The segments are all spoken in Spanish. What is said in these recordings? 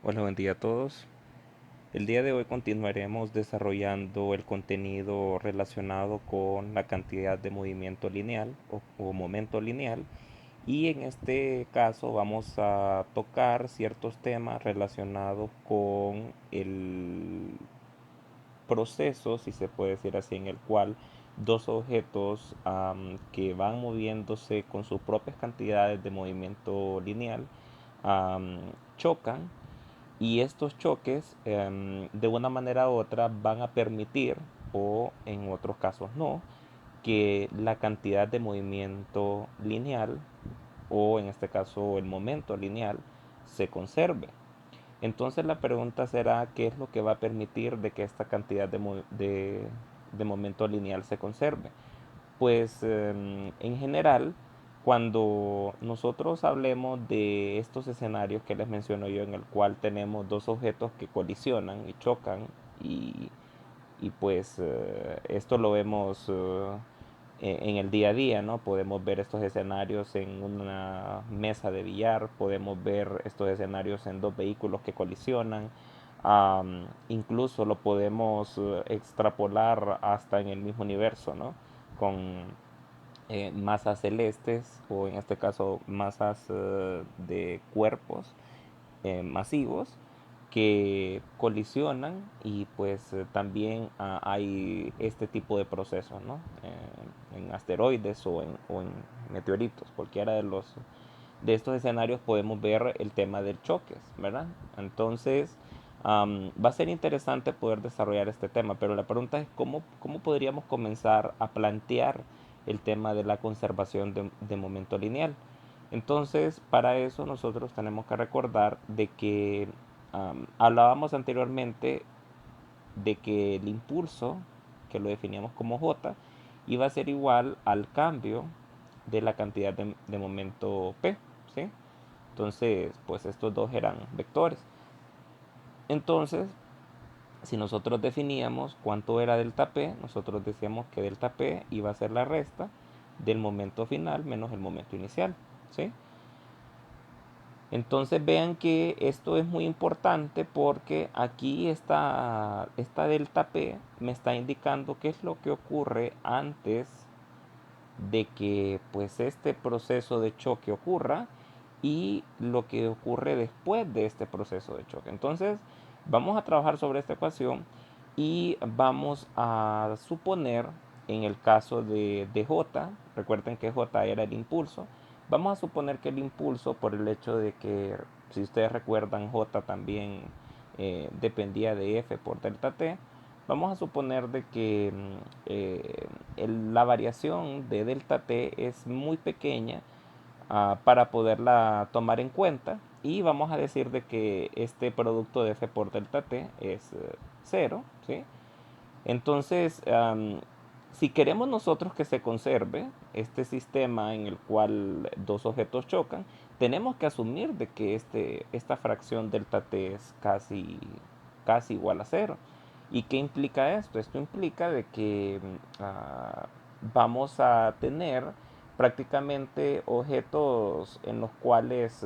Hola, buen día a todos. El día de hoy continuaremos desarrollando el contenido relacionado con la cantidad de movimiento lineal o momento lineal, y en este caso vamos a tocar ciertos temas relacionados con el proceso, si se puede decir así, en el cual dos objetos que van moviéndose con sus propias cantidades de movimiento lineal am, chocan, y estos choques de una manera u otra van a permitir, o en otros casos no, que la cantidad de movimiento lineal, o en este caso el momento lineal, se conserve. Entonces la pregunta será: ¿qué es lo que va a permitir de que esta cantidad de momento lineal se conserve? Pues en general, cuando nosotros hablemos de estos escenarios que les menciono yo, en el cual tenemos dos objetos que colisionan y chocan, y, y pues esto lo vemos en el día a día, ¿no? Podemos ver estos escenarios en una mesa de billar, podemos ver estos escenarios en dos vehículos que colisionan, incluso lo podemos extrapolar hasta en el mismo universo, ¿no? Con masas celestes, o en este caso masas de cuerpos masivos que colisionan, y pues también hay este tipo de procesos, ¿no? En asteroides o en meteoritos, cualquiera de estos escenarios podemos ver el tema del choques, ¿verdad? Entonces va a ser interesante poder desarrollar este tema, pero la pregunta es cómo podríamos comenzar a plantear el tema de la conservación de momento lineal. Entonces, para eso nosotros tenemos que recordar de que hablábamos anteriormente de que el impulso, que lo definíamos como J, iba a ser igual al cambio de la cantidad de momento P, ¿sí? Entonces, pues estos dos eran vectores. Entonces, si nosotros definíamos cuánto era delta P, nosotros decíamos que delta P iba a ser la resta del momento final menos el momento inicial, ¿sí? Entonces vean que esto es muy importante, porque aquí esta delta P me está indicando qué es lo que ocurre antes de que pues este proceso de choque ocurra, y lo que ocurre después de este proceso de choque. Entonces vamos a trabajar sobre esta ecuación y vamos a suponer, en el caso de J, recuerden que J era el impulso, vamos a suponer que el impulso, por el hecho de que, si ustedes recuerdan, J también dependía de F por delta T, vamos a suponer de que la variación de delta T es muy pequeña para poderla tomar en cuenta, y vamos a decir de que este producto de F por delta T es cero, ¿sí? Entonces, si queremos nosotros que se conserve este sistema en el cual dos objetos chocan, tenemos que asumir de que esta fracción delta t es casi igual a cero. ¿Y qué implica esto? Esto implica de que vamos a tener prácticamente objetos en los cuales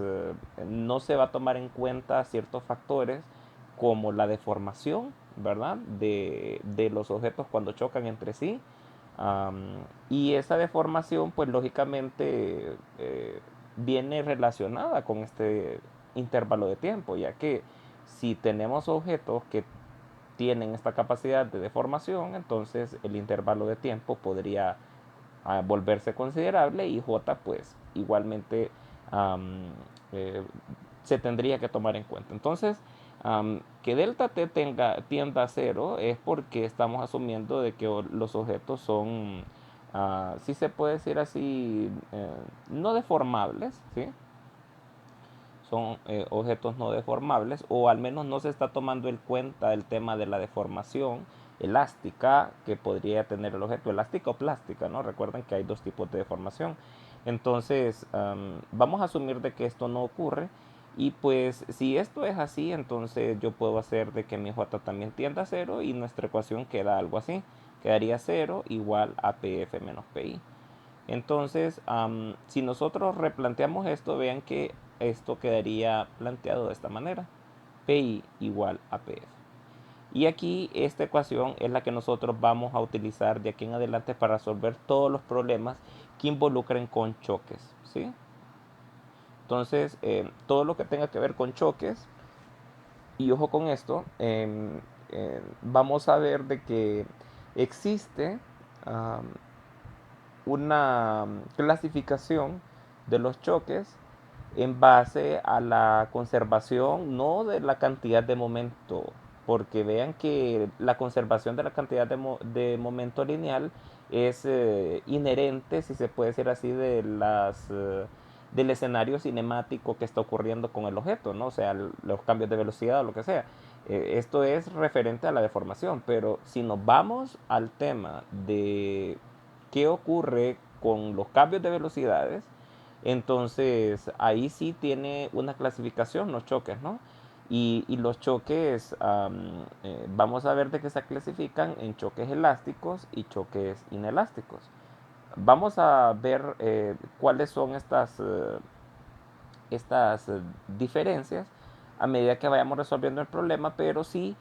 no se va a tomar en cuenta ciertos factores, como la deformación, ¿verdad? De los objetos cuando chocan entre sí. Y esa deformación, pues lógicamente viene relacionada con este intervalo de tiempo, ya que si tenemos objetos que tienen esta capacidad de deformación, entonces el intervalo de tiempo podría volverse considerable, y J pues igualmente um, eh, se tendría que tomar en cuenta. Entonces, que delta t tienda a cero es porque estamos asumiendo de que los objetos son, si se puede decir así, no deformables, ¿sí? Son objetos no deformables, o al menos no se está tomando en cuenta el tema de la deformación elástica que podría tener el objeto, elástica o plástica, ¿no? Recuerden que hay dos tipos de deformación. Entonces, vamos a asumir de que esto no ocurre, y pues si esto es así, entonces yo puedo hacer de que mi J también tienda a cero, y nuestra ecuación queda algo así. Quedaría cero igual a PF menos PI. Entonces, si nosotros replanteamos esto, vean que esto quedaría planteado de esta manera. PI igual a PF. Y aquí esta ecuación es la que nosotros vamos a utilizar de aquí en adelante para resolver todos los problemas que involucren con choques, ¿sí? Entonces, todo lo que tenga que ver con choques, y ojo con esto, vamos a ver de que existe um, una clasificación de los choques en base a la conservación, no de la cantidad de momento, porque vean que la conservación de la cantidad de momento lineal es inherente, si se puede decir así, del escenario cinemático que está ocurriendo con el objeto, ¿no? O sea, los cambios de velocidad o lo que sea. Esto es referente a la deformación, pero si nos vamos al tema de qué ocurre con los cambios de velocidades, entonces ahí sí tiene una clasificación los choques, ¿no? Y los choques, vamos a ver de qué se clasifican en choques elásticos y choques inelásticos. Vamos a ver cuáles son estas diferencias a medida que vayamos resolviendo el problema, pero sí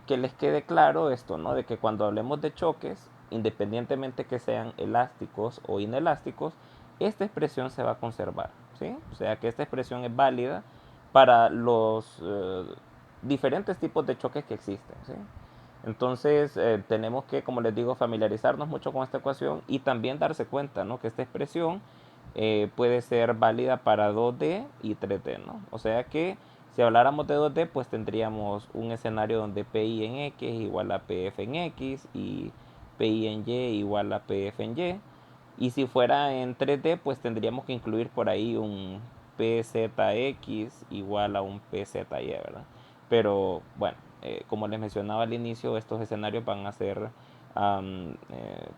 que les quede claro esto, ¿no? De que cuando hablemos de choques, independientemente que sean elásticos o inelásticos, esta expresión se va a conservar, ¿sí? O sea que esta expresión es válida para los diferentes tipos de choques que existen, ¿sí? Entonces tenemos que, como les digo, familiarizarnos mucho con esta ecuación y también darse cuenta, ¿no? Que esta expresión puede ser válida para 2D y 3D, ¿no? O sea que si habláramos de 2D, pues tendríamos un escenario donde PI en X igual a PF en X y PI en Y igual a PF en Y. Y si fuera en 3D, pues tendríamos que incluir por ahí un PZX igual a un PZY, ¿verdad? Pero bueno, como les mencionaba al inicio, estos escenarios van a ser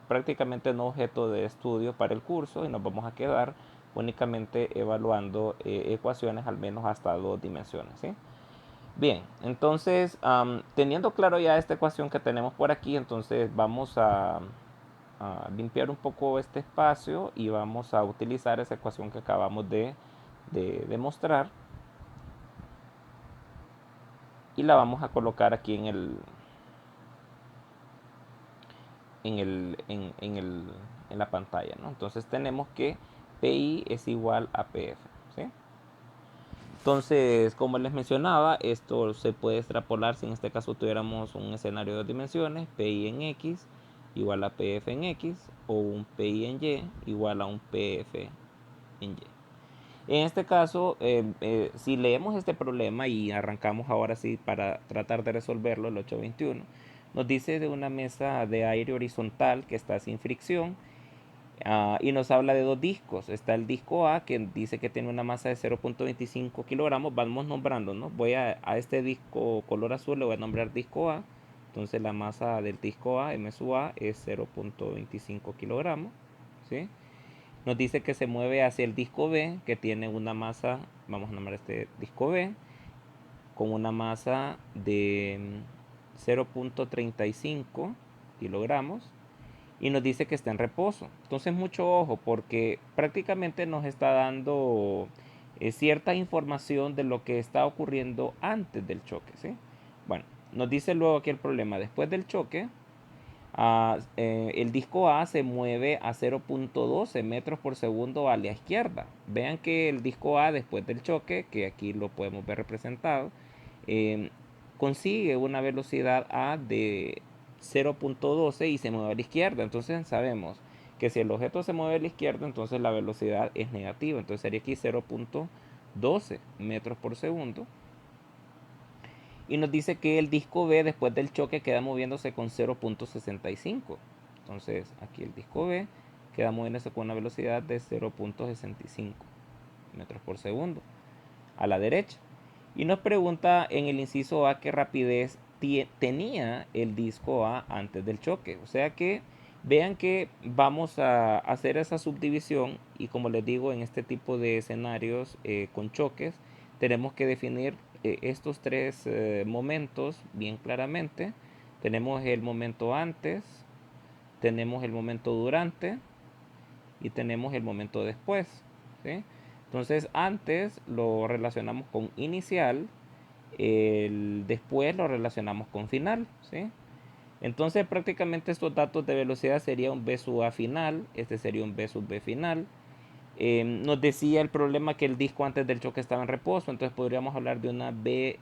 prácticamente no objeto de estudio para el curso y nos vamos a quedar únicamente evaluando ecuaciones al menos hasta 2 dimensiones, ¿sí? Bien, entonces teniendo claro ya esta ecuación que tenemos por aquí, entonces vamos a limpiar un poco este espacio y vamos a utilizar esa ecuación que acabamos de demostrar y la vamos a colocar aquí en la pantalla, ¿no? Entonces tenemos que PI es igual a PF, ¿sí? Entonces, como les mencionaba, esto se puede extrapolar si en este caso tuviéramos un escenario de 2 dimensiones, PI en X igual a PF en X, o un PI en Y igual a un PF en Y. En este caso, si leemos este problema y arrancamos ahora sí para tratar de resolverlo, el 821, nos dice de una mesa de aire horizontal que está sin fricción. Y nos habla de dos discos. Está el disco A que dice que tiene una masa de 0.25 kilogramos. Vamos nombrando, ¿no? Voy a este disco color azul, le voy a nombrar disco A. Entonces la masa del disco A, M sub A, es 0.25 kilogramos, ¿sí? Nos dice que se mueve hacia el disco B, que tiene una masa, vamos a nombrar este disco B, con una masa de 0.35 kilogramos y nos dice que está en reposo. Entonces mucho ojo porque prácticamente nos está dando cierta información de lo que está ocurriendo antes del choque, ¿sí? Bueno, nos dice luego aquí el problema. Después del choque, el disco A se mueve a 0.12 metros por segundo a la izquierda. Vean que el disco A después del choque, que aquí lo podemos ver representado, eh, consigue una velocidad A de 0.12 y se mueve a la izquierda. Entonces sabemos que si el objeto se mueve a la izquierda, entonces la velocidad es negativa. Entonces sería aquí 0.12 metros por segundo. Y nos dice que el disco B después del choque queda moviéndose con 0.65. Entonces aquí el disco B queda moviéndose con una velocidad de 0.65 metros por segundo a la derecha. Y nos pregunta en el inciso A qué rapidez tenía el disco A antes del choque. O sea que vean que vamos a hacer esa subdivisión y como les digo en este tipo de escenarios con choques tenemos que definir estos tres momentos bien claramente. Tenemos el momento antes, tenemos el momento durante y tenemos el momento después, ¿sí? Entonces antes lo relacionamos con inicial, después lo relacionamos con final, ¿sí? Entonces prácticamente estos datos de velocidad sería un B sub A final, este sería un B sub B final. Nos decía el problema que el disco antes del choque estaba en reposo, entonces podríamos hablar de una B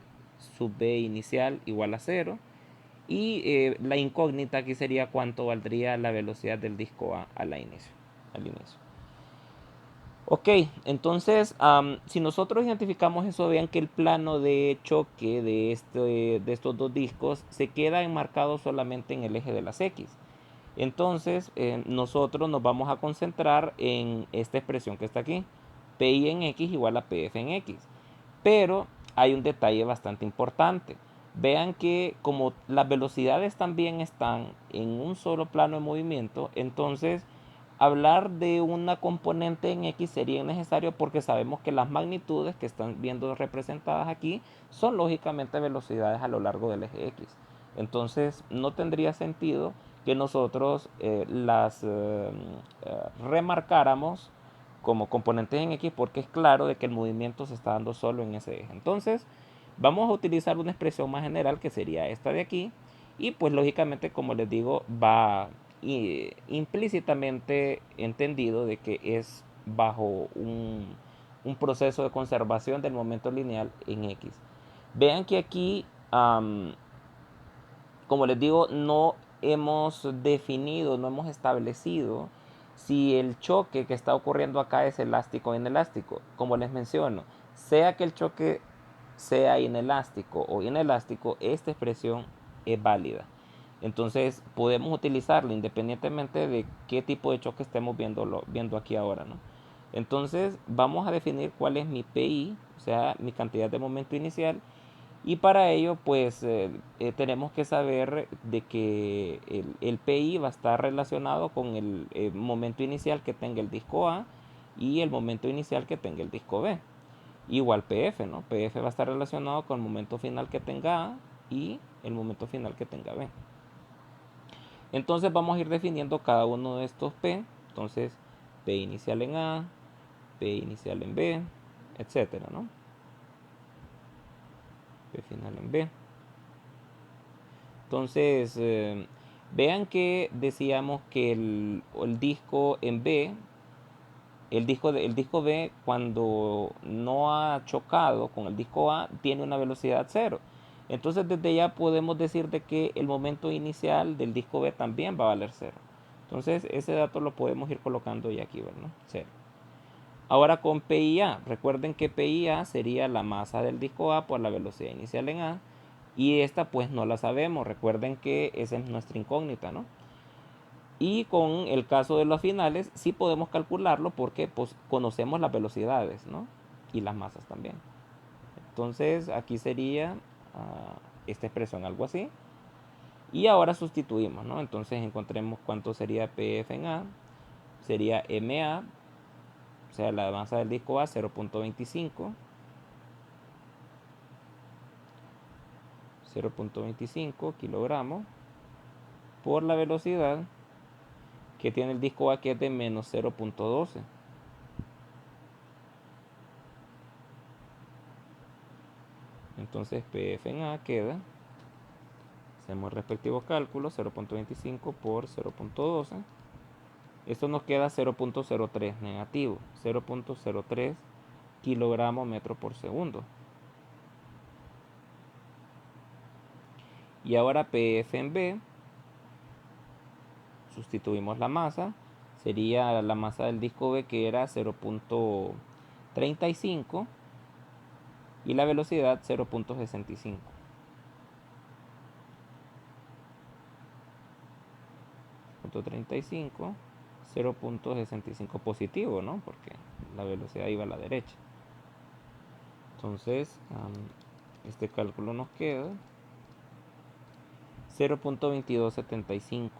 sub B inicial igual a cero. Y la incógnita aquí sería cuánto valdría la velocidad del disco A al inicio. Ok, entonces si nosotros identificamos eso, vean que el plano de choque de estos dos discos se queda enmarcado solamente en el eje de las X. Entonces nosotros nos vamos a concentrar en esta expresión que está aquí. PI en X igual a PF en X. Pero hay un detalle bastante importante. Vean que como las velocidades también están en un solo plano de movimiento, entonces hablar de una componente en X sería necesario porque sabemos que las magnitudes que están viendo representadas aquí son lógicamente velocidades a lo largo del eje X. Entonces no tendría sentido que nosotros remarcáramos como componentes en X porque es claro de que el movimiento se está dando solo en ese eje. Entonces vamos a utilizar una expresión más general que sería esta de aquí y pues lógicamente como les digo va implícitamente entendido de que es bajo un proceso de conservación del momento lineal en X. Vean que aquí como les digo, no hemos definido, no hemos establecido si el choque que está ocurriendo acá es elástico o inelástico. Como les menciono, sea que el choque sea inelástico o inelástico, esta expresión es válida. Entonces podemos utilizarlo independientemente de qué tipo de choque estemos viendo aquí ahora, ¿no? Entonces vamos a definir cuál es mi PI, o sea, mi cantidad de momento inicial, y para ello, pues tenemos que saber de que el PI va a estar relacionado con el momento inicial que tenga el disco A y el momento inicial que tenga el disco B. Igual PF, ¿no? PF va a estar relacionado con el momento final que tenga A y el momento final que tenga B. Entonces vamos a ir definiendo cada uno de estos P. Entonces, P inicial en A, P inicial en B, etcétera, ¿no? P final en B. Entonces, vean que decíamos que el disco en B, el disco B cuando no ha chocado con el disco A tiene una velocidad cero. Entonces desde ya podemos decir de que el momento inicial del disco B también va a valer cero. Entonces ese dato lo podemos ir colocando ya aquí, ¿verdad? Cero. Ahora con PIA, recuerden que PIA sería la masa del disco A por la velocidad inicial en A. Y esta pues no la sabemos, recuerden que esa es nuestra incógnita, ¿no? Y con el caso de los finales sí podemos calcularlo porque pues, conocemos las velocidades, ¿no? Y las masas también. Entonces aquí sería esta expresión algo así. Y ahora sustituimos, ¿no? Entonces encontremos cuánto sería PF en A. Sería MA, o sea, la masa del disco A 0.25. 0.25 kilogramos por la velocidad que tiene el disco A, que es de menos 0.12. Entonces PF en A queda, hacemos el respectivo cálculo, 0.25 por 0.12. Esto nos queda 0.03 negativo, 0.03 kilogramos metro por segundo. Y ahora PF en B, sustituimos la masa, sería la masa del disco B que era 0.35 y la velocidad 0.65. 0.35, 0.65 positivo, ¿no? Porque la velocidad iba a la derecha. Entonces, este cálculo nos queda 0.2275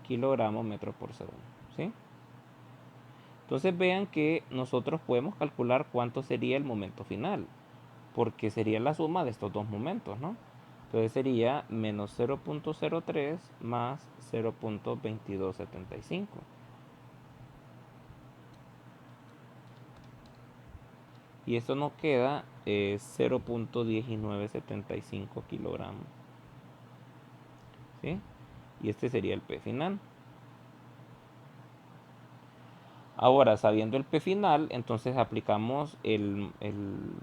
kilogramos metro por segundo, ¿sí? Entonces vean que nosotros podemos calcular cuánto sería el momento final, porque sería la suma de estos dos momentos, ¿no? Entonces sería menos 0.03 más 0.2275. y esto nos queda 0.1975 kilogramos, ¿sí? Y este sería el P final. Ahora, sabiendo el P final, entonces aplicamos el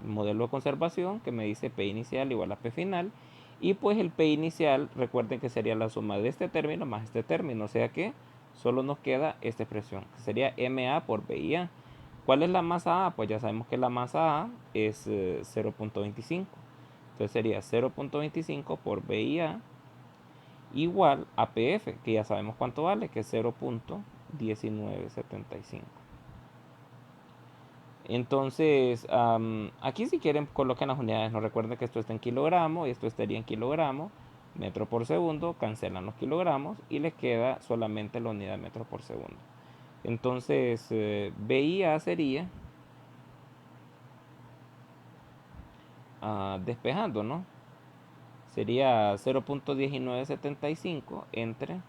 modelo de conservación que me dice P inicial igual a P final. Y pues el P inicial, recuerden que sería la suma de este término más este término. O sea que solo nos queda esta expresión, que sería MA por BIA. ¿Cuál es la masa A? Pues ya sabemos que la masa A es 0.25. Entonces sería 0.25 por BIA igual a PF, que ya sabemos cuánto vale, que es 0.1975. Entonces, aquí si quieren coloquen las unidades. No recuerden que esto está en kilogramos y esto estaría en kilogramos, metro por segundo, cancelan los kilogramos y les queda solamente la unidad de metro por segundo. Entonces, BIA sería, despejando, ¿no? Sería 0.1975 entre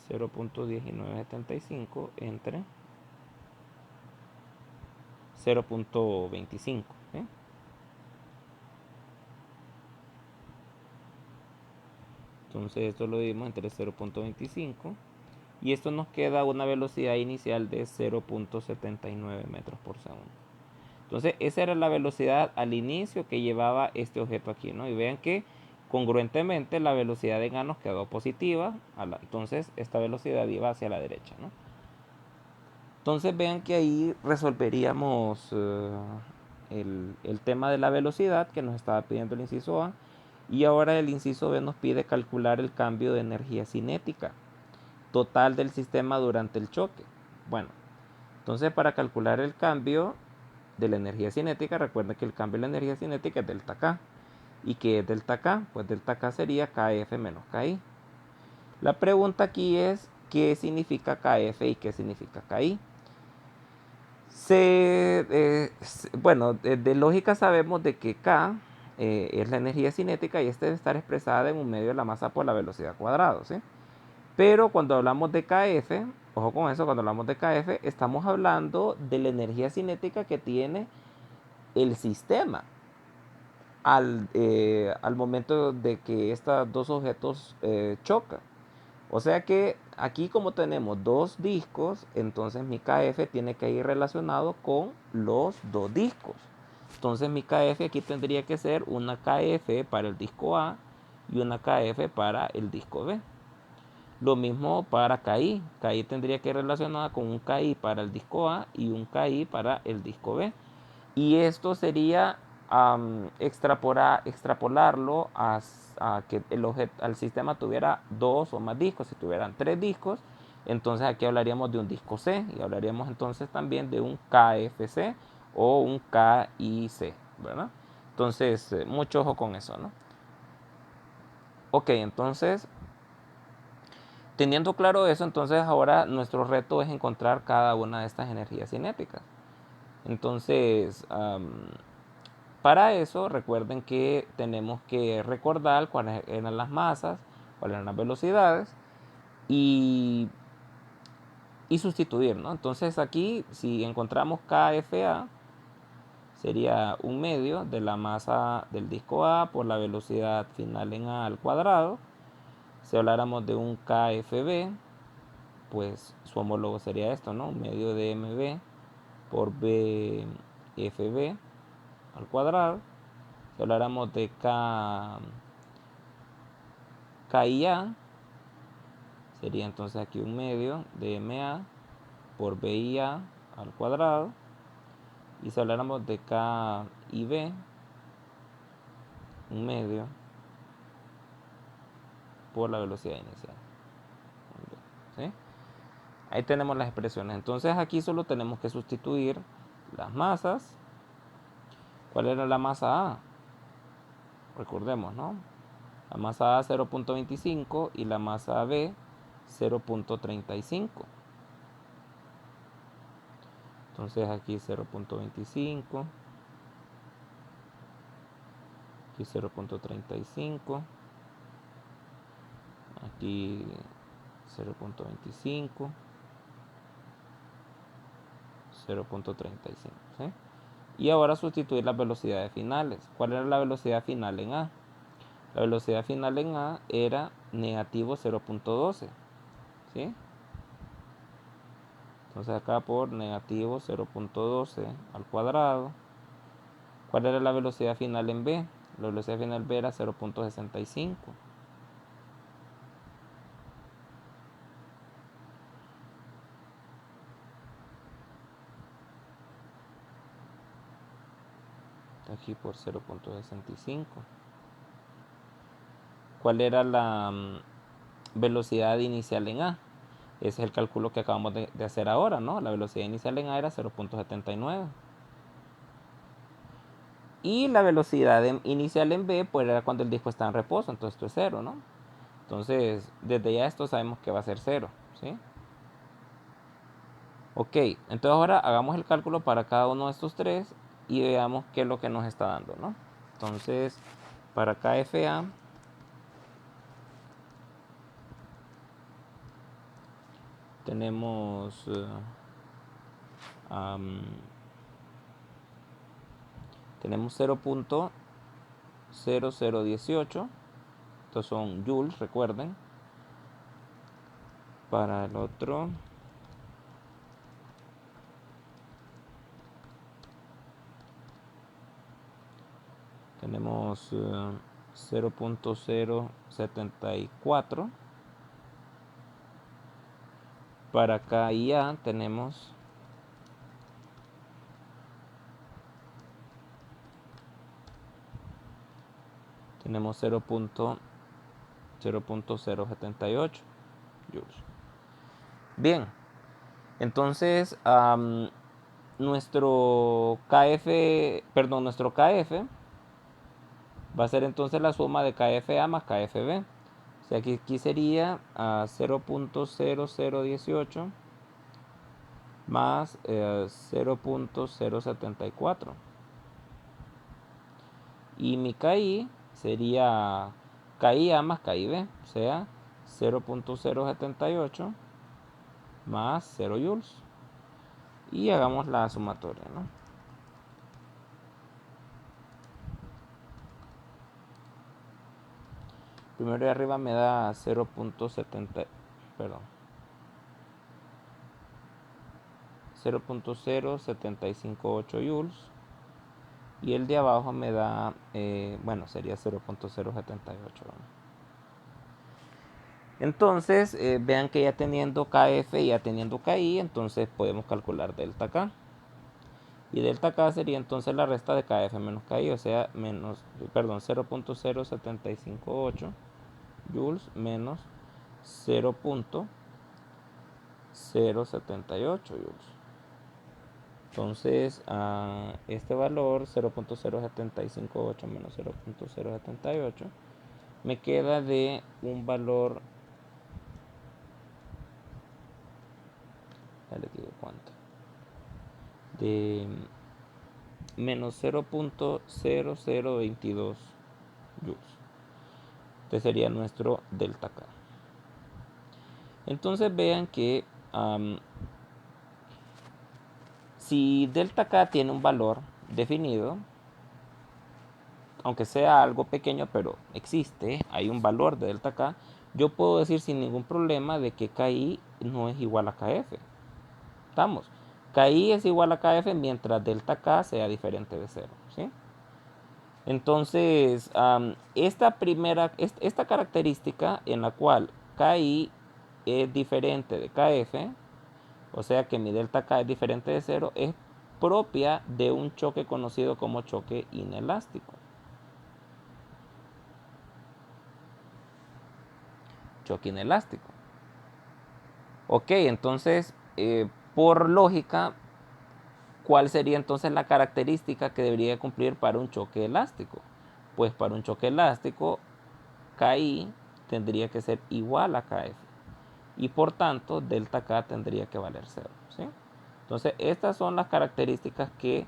0.1975 entre 0.25. ¿Sí? Entonces esto lo dividimos entre 0.25 y esto nos queda una velocidad inicial de 0.79 metros por segundo. Entonces esa era la velocidad al inicio que llevaba este objeto aquí, ¿no? Y vean que congruentemente la velocidad en A nos quedó positiva, entonces esta velocidad iba hacia la derecha, ¿no? Entonces vean que ahí resolveríamos el tema de la velocidad que nos estaba pidiendo el inciso A. Y ahora el inciso B nos pide calcular el cambio de energía cinética total del sistema durante el choque. Bueno, entonces para calcular el cambio de la energía cinética, recuerden que el cambio de la energía cinética es delta K. ¿Y qué es delta K? Pues delta K sería KF menos KI. La pregunta aquí es, ¿qué significa KF y qué significa KI? Bueno, de lógica sabemos de que K es la energía cinética y esta debe estar expresada en un medio de la masa por la velocidad cuadrada, ¿sí? Pero cuando hablamos de KF, ojo con eso, cuando hablamos de KF, estamos hablando de la energía cinética que tiene el sistema al momento de que estos dos objetos chocan. O sea que aquí como tenemos dos discos, entonces mi KF tiene que ir relacionado con los dos discos. Entonces mi KF aquí tendría que ser una KF para el disco A y una KF para el disco B. Lo mismo para KI. KI tendría que ir relacionada con un KI para el disco A y un KI para el disco B. Y esto sería extrapolarlo a que al sistema tuviera dos o más discos. Si tuvieran tres discos, entonces aquí hablaríamos de un disco C y hablaríamos entonces también de un KFC o un KIC, ¿verdad? Entonces, mucho ojo con eso, ¿no? Ok, entonces, teniendo claro eso, entonces ahora nuestro reto es encontrar cada una de estas energías cinéticas. Entonces, para eso, recuerden que tenemos que recordar cuáles eran las masas, cuáles eran las velocidades y, y sustituir, ¿no? Entonces aquí, si encontramos KFA, sería un medio de la masa del disco A por la velocidad final en A al cuadrado. Si habláramos de un KFB, pues su homólogo sería esto, ¿no? Un medio de MB por BFB al cuadrado. Si habláramos de KIA, sería entonces aquí un medio de MA por BIA al cuadrado. Y si habláramos de KIB, un medio por la velocidad inicial. ¿Sí? Ahí tenemos las expresiones. Entonces aquí solo tenemos que sustituir las masas. ¿Cuál era la masa A? Recordemos, ¿no? La masa A 0.25 y la masa B 0.35. Entonces aquí 0.25, aquí 0.35, aquí 0.25, 0.35, ¿sí? Y ahora sustituir las velocidades finales. ¿Cuál era la velocidad final en A? La velocidad final en A era negativo 0.12, ¿sí? Entonces acá por negativo 0.12 al cuadrado. ¿Cuál era la velocidad final en B? La velocidad final B era 0.65. Aquí por 0.65. ¿Cuál era la velocidad inicial en A? Ese es el cálculo que acabamos de hacer ahora, ¿no? La velocidad inicial en A era 0.79. Y la velocidad inicial en B, pues era cuando el disco está en reposo, entonces esto es 0, ¿no? Entonces, desde ya esto sabemos que va a ser 0, ¿sí? Ok, entonces ahora hagamos el cálculo para cada uno de estos tres y veamos qué es lo que nos está dando, ¿no? Entonces, para KFA tenemos tenemos 0.0018, estos son joules, recuerden. Para el otro tenemos 0.074. Para KIA tenemos 0.078 joules. Bien, entonces nuestro nuestro KF va a ser entonces la suma de KFA más KFB. O sea que aquí sería 0.0018 más 0.074. Y mi KI sería KIA más KIB, o sea 0.078 más 0 joules. Y hagamos la sumatoria, ¿no? Primero de arriba me da 0.70, perdón, 0.0758 joules. Y el de abajo me da, bueno, sería 0.078. Entonces, vean que ya teniendo KF y ya teniendo KI, entonces podemos calcular delta K. Y delta K sería entonces la resta de KF menos KI, o sea, menos, perdón, 0.0758 joules menos 0.078 joules. Entonces, este valor 0.0758 menos 0.078 me queda de un valor, ya les digo cuánto, de menos 0.0022 joules. Este sería nuestro delta K. Entonces vean que si delta K tiene un valor definido, aunque sea algo pequeño, pero existe, hay un valor de delta K, yo puedo decir sin ningún problema de que KI no es igual a KF. ¿Estamos? KI es igual a KF mientras delta K sea diferente de 0, ¿sí? Entonces, esta característica en la cual KI es diferente de KF, o sea que mi delta K es diferente de 0, es propia de un choque conocido como choque inelástico. Choque inelástico. Ok, entonces, por lógica, ¿cuál sería entonces la característica que debería cumplir para un choque elástico? Pues para un choque elástico, KI tendría que ser igual a KF. Y por tanto, delta K tendría que valer 0. ¿Sí? Entonces, estas son las características que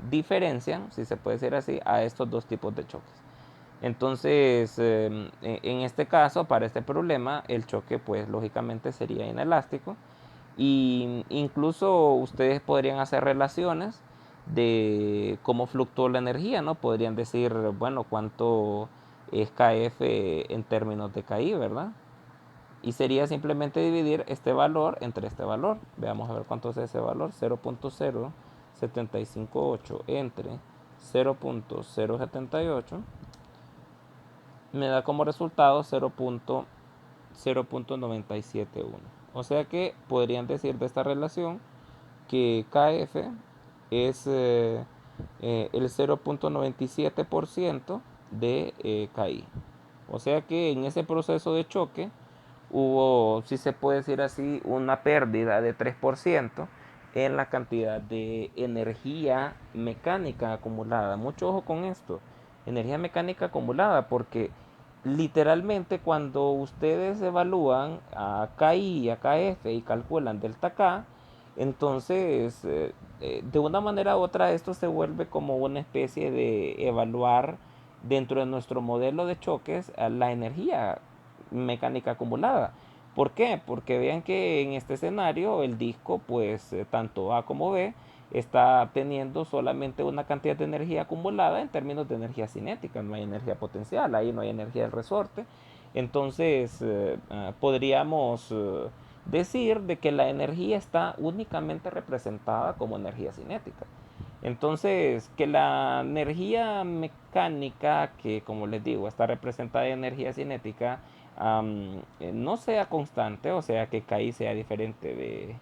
diferencian, si se puede decir así, a estos dos tipos de choques. Entonces, en este caso, para este problema, el choque, pues lógicamente sería inelástico. Y incluso ustedes podrían hacer relaciones de cómo fluctúa la energía, ¿no? Podrían decir, bueno, cuánto es KF en términos de KI, ¿verdad? Y sería simplemente dividir este valor entre este valor. Veamos a ver cuánto es ese valor. 0.0758 entre 0.078 me da como resultado 0.0971. O sea que podrían decir de esta relación que KF es el 0.97% de KI. O sea que en ese proceso de choque hubo, si se puede decir así, una pérdida de 3% en la cantidad de energía mecánica acumulada. Mucho ojo con esto, energía mecánica acumulada, porque literalmente cuando ustedes evalúan a KI y a KF y calculan delta K, entonces de una manera u otra esto se vuelve como una especie de evaluar dentro de nuestro modelo de choques la energía mecánica acumulada. ¿Por qué? Porque vean que en este escenario el disco, pues tanto A como B, está teniendo solamente una cantidad de energía acumulada en términos de energía cinética, no hay energía potencial, ahí no hay energía del resorte. Entonces podríamos decir de que la energía está únicamente representada como energía cinética. Entonces, que la energía mecánica, que como les digo, está representada en energía cinética, no sea constante, o sea que KI sea diferente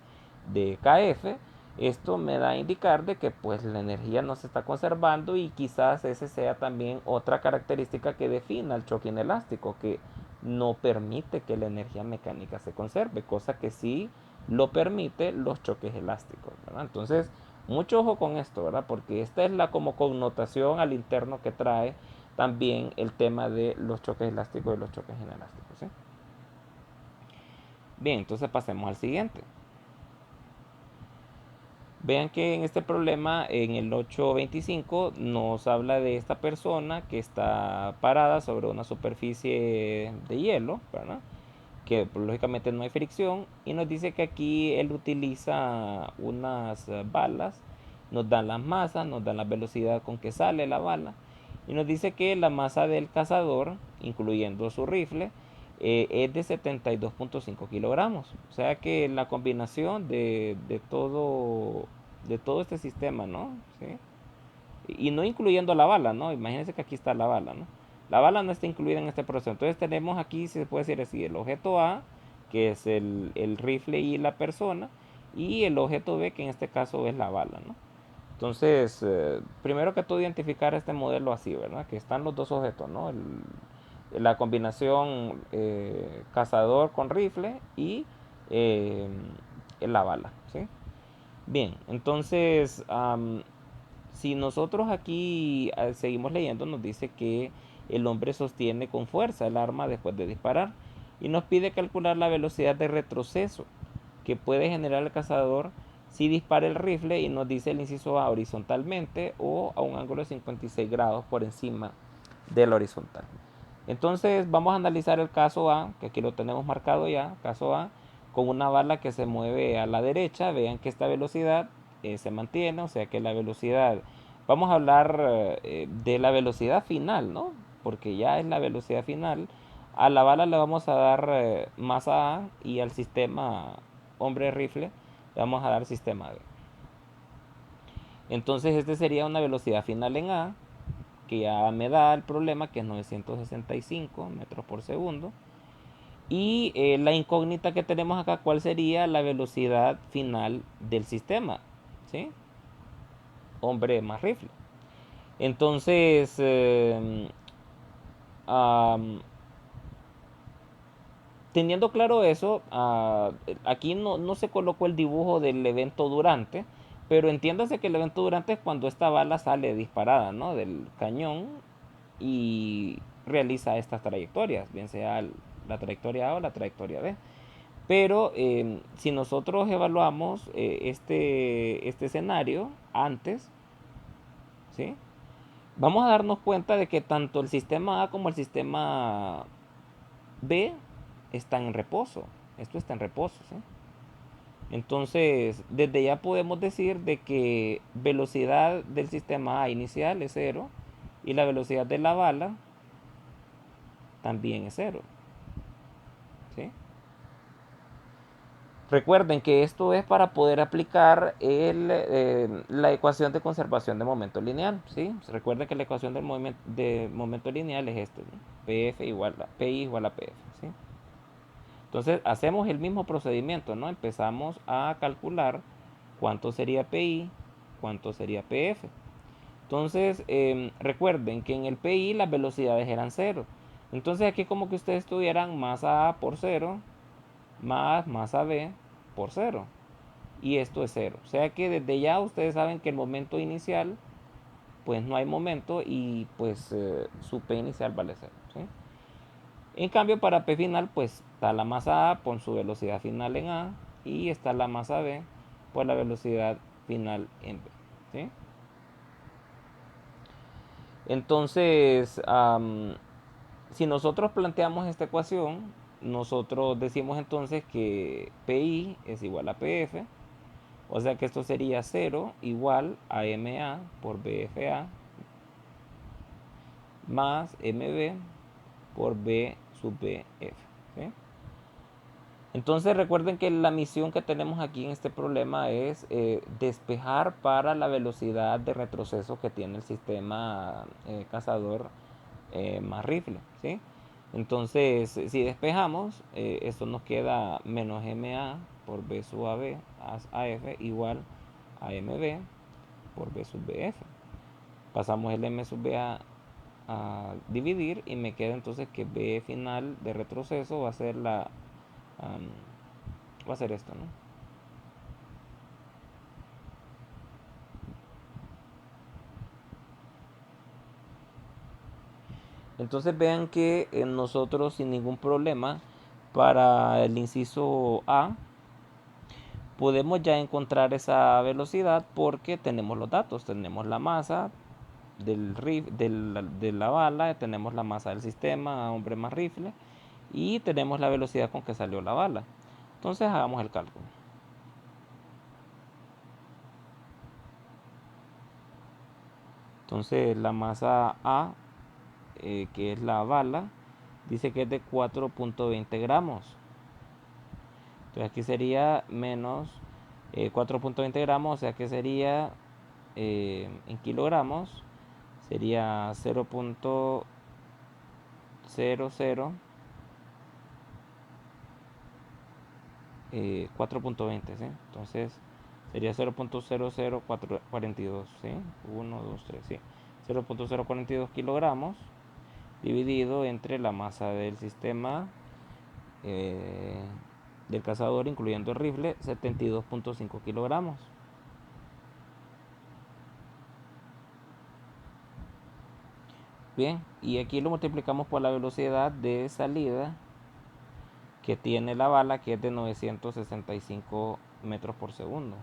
de KF, esto me da a indicar de que pues la energía no se está conservando y quizás ese sea también otra característica que defina el choque inelástico, que no permite que la energía mecánica se conserve, cosa que sí lo permite los choques elásticos, ¿verdad? Entonces, mucho ojo con esto, ¿verdad? Porque esta es la como connotación al interno que trae también el tema de los choques elásticos y los choques inelásticos, ¿sí? Bien, entonces pasemos al siguiente. Vean que en este problema, en el 825, nos habla de esta persona que está parada sobre una superficie de hielo, ¿verdad? Que pues, lógicamente no hay fricción, y nos dice que aquí él utiliza unas balas, nos dan las masas, nos dan la velocidad con que sale la bala, y nos dice que la masa del cazador, incluyendo su rifle, es de 72.5 kilogramos. O sea que la combinación de todo este sistema, ¿no? ¿Sí? Y no incluyendo la bala, ¿no? Imagínense que aquí está la bala, ¿no? La bala no está incluida en este proceso. Entonces tenemos aquí, si se puede decir así, el objeto A, que es el rifle y la persona, y el objeto B, que en este caso es la bala, ¿no? Entonces, primero que todo identificar este modelo así, ¿verdad? Que están los dos objetos, ¿no? La combinación cazador con rifle y eh, la bala, ¿sí? Bien, entonces, si nosotros aquí seguimos leyendo, nos dice que el hombre sostiene con fuerza el arma después de disparar y nos pide calcular la velocidad de retroceso que puede generar el cazador si dispara el rifle, y nos dice el inciso A horizontalmente o a un ángulo de 56 grados por encima del horizontal. Entonces vamos a analizar el caso A, que aquí lo tenemos marcado ya, caso A, con una bala que se mueve a la derecha. Vean que esta velocidad se mantiene, o sea que la velocidad, vamos a hablar de la velocidad final, ¿no? Porque ya es la velocidad final. A la bala le vamos a dar masa A y al sistema hombre rifle le vamos a dar sistema B. Entonces este sería una velocidad final en A, que ya me da el problema, que es 965 metros por segundo. Y la incógnita que tenemos acá, ¿cuál sería la velocidad final del sistema? ¿Sí? Hombre más rifle. Entonces, um, teniendo claro eso, aquí no se colocó el dibujo del evento durante, pero entiéndase que el evento durante es cuando esta bala sale disparada, ¿no? Del cañón y realiza estas trayectorias, bien sea la trayectoria A o la trayectoria B. Pero si nosotros evaluamos este escenario antes, ¿sí? Vamos a darnos cuenta de que tanto el sistema A como el sistema B están en reposo. Esto está en reposo, ¿sí? Entonces, desde ya podemos decir de que velocidad del sistema A inicial es cero y la velocidad de la bala también es cero, ¿sí? Recuerden que esto es para poder aplicar la ecuación de conservación de momento lineal, ¿sí? Recuerden que la ecuación de momento lineal es esto, ¿no? PI igual a PF, ¿sí? Entonces hacemos el mismo procedimiento, ¿no? Empezamos a calcular cuánto sería PI, cuánto sería PF. Entonces recuerden que en el PI las velocidades eran cero. Entonces aquí como que ustedes tuvieran masa A por cero más masa B por cero. Y esto es cero. O sea que desde ya ustedes saben que el momento inicial, pues no hay momento y pues su P inicial vale cero, ¿sí? En cambio, para P final, pues está la masa A por su velocidad final en A y está la masa B por la velocidad final en B, ¿sí? Entonces, si nosotros planteamos esta ecuación, nosotros decimos entonces que PI es igual a PF, o sea que esto sería cero igual a MA por BFA más MB por B sub BF, ¿sí? Entonces recuerden que la misión que tenemos aquí en este problema es despejar para la velocidad de retroceso que tiene el sistema cazador más rifle, ¿sí? Entonces si despejamos, esto nos queda menos MA por B sub AB AF igual a MB por B sub BF. Pasamos el M sub B a dividir y me queda entonces que B final de retroceso va a ser va a ser esto, ¿no? Entonces vean que nosotros sin ningún problema para el inciso A podemos ya encontrar esa velocidad porque tenemos los datos, tenemos la masa de la bala, tenemos la masa del sistema, hombre más rifle, y tenemos la velocidad con que salió la bala. Entonces hagamos el cálculo. Entonces la masa A, que es la bala, dice que es de 4.20 gramos. Entonces aquí sería menos 4.20 gramos, o sea que sería en kilogramos, sería 0.00 4.20, ¿sí? Entonces sería 0.00442, ¿sí? 1, 2, 3, ¿sí? 0.042 kilogramos dividido entre la masa del sistema eh, del cazador, incluyendo el rifle, 72.5 kilogramos. Bien, y aquí lo multiplicamos por la velocidad de salida que tiene la bala, que es de 965 metros por segundo.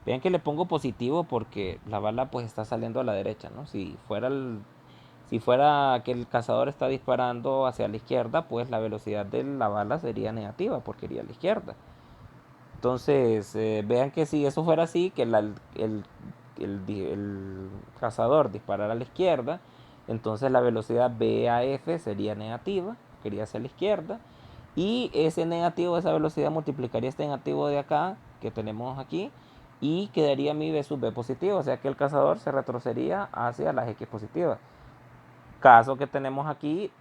Vean que le pongo positivo porque la bala pues está saliendo a la derecha, ¿no? Si fuera que el cazador está disparando hacia la izquierda, pues la velocidad de la bala sería negativa porque iría a la izquierda. Entonces, vean que si eso fuera así, que el cazador disparara a la izquierda, entonces la velocidad BAF sería negativa, quería hacia la izquierda, y ese negativo, esa velocidad multiplicaría este negativo de acá, que tenemos aquí, y quedaría mi B sub B positivo, o sea que el cazador se retrocedería hacia las X positivas. Caso que tenemos aquí,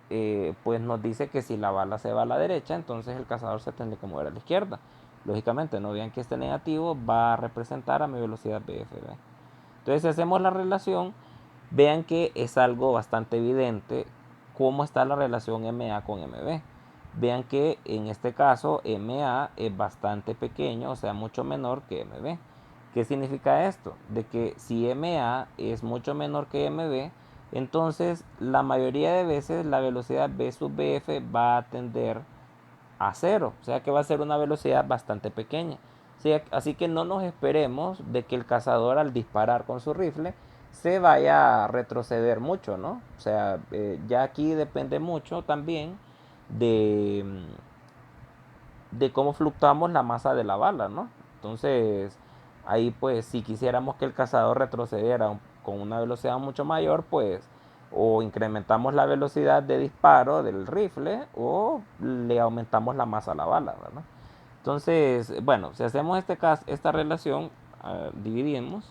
pues nos dice que si la bala se va a la derecha, entonces el cazador se tendría que mover a la izquierda. Lógicamente, no vean que este negativo va a representar a mi velocidad BFB. Entonces, si hacemos la relación, vean que es algo bastante evidente cómo está la relación MA con MB. Vean que en este caso MA es bastante pequeño, o sea, mucho menor que MB. ¿Qué significa esto? De que si MA es mucho menor que MB, entonces la mayoría de veces la velocidad B sub BF va a tender a cero, o sea que va a ser una velocidad bastante pequeña. Así que no nos esperemos de que el cazador al disparar con su rifle se vaya a retroceder mucho, ¿no? O sea, ya aquí depende mucho también de, de cómo fluctuamos la masa de la bala, ¿no? Entonces, ahí pues si quisiéramos que el cazador retrocediera con una velocidad mucho mayor, pues o incrementamos la velocidad de disparo del rifle o le aumentamos la masa a la bala, ¿verdad? Entonces, bueno, si hacemos esta relación, dividimos.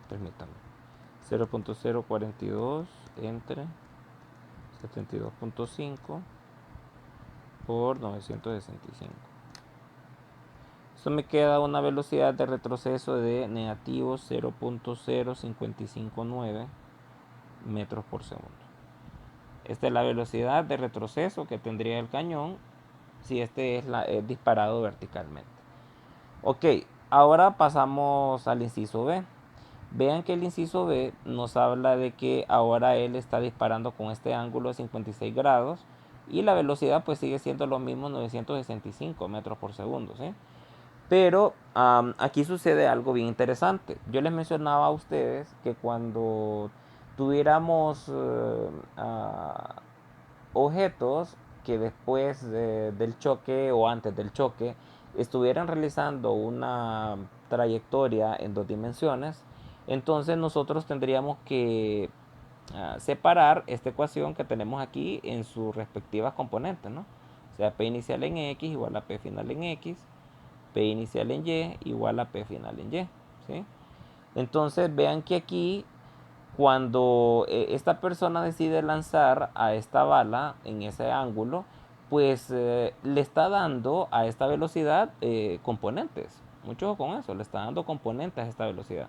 Permítame. 0.042 entre 72.5 por 965. Eso me queda una velocidad de retroceso de negativo 0.0559 metros por segundo. Esta es la velocidad de retroceso que tendría el cañón si este es disparado verticalmente. Ok, ahora pasamos al inciso B. Vean que el inciso B nos habla de que ahora él está disparando con este ángulo de 56 grados y la velocidad pues sigue siendo los mismos 965 metros por segundo, ¿sí? Pero aquí sucede algo bien interesante. Yo les mencionaba a ustedes que cuando tuviéramos objetos que después del choque o antes del choque estuvieran realizando una trayectoria en dos dimensiones, entonces nosotros tendríamos que separar esta ecuación que tenemos aquí en sus respectivas componentes, ¿no? O sea, P inicial en X igual a P final en X, P inicial en Y igual a P final en Y, ¿sí? Entonces vean que aquí cuando esta persona decide lanzar a esta bala en ese ángulo, pues le está dando a esta velocidad componentes. Mucho ojo con eso, le está dando componentes a esta velocidad.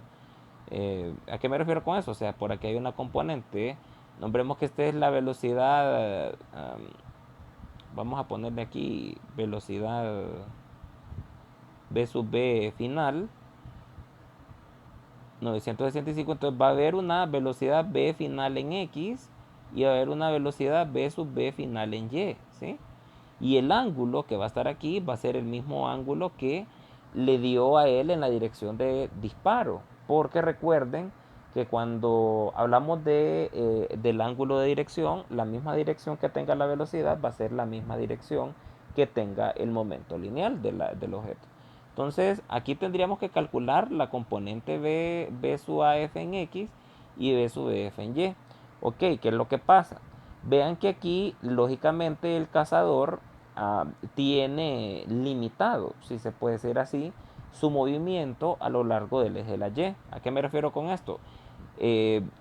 ¿A qué me refiero con eso? O sea, por aquí hay una componente, nombremos que esta es la velocidad, vamos a ponerle aquí velocidad B sub B final, 965, entonces va a haber una velocidad B final en X y va a haber una velocidad B sub B final en Y, ¿sí? Y el ángulo que va a estar aquí va a ser el mismo ángulo que le dio a él en la dirección de disparo, porque recuerden que cuando hablamos del ángulo de dirección, la misma dirección que tenga la velocidad va a ser la misma dirección que tenga el momento lineal del objeto. Entonces aquí tendríamos que calcular la componente B sub AF en X y B sub F en Y. Ok, ¿qué es lo que pasa? Vean que aquí lógicamente el cazador tiene limitado, si se puede decir así, su movimiento a lo largo del eje de la Y. ¿A qué me refiero con esto?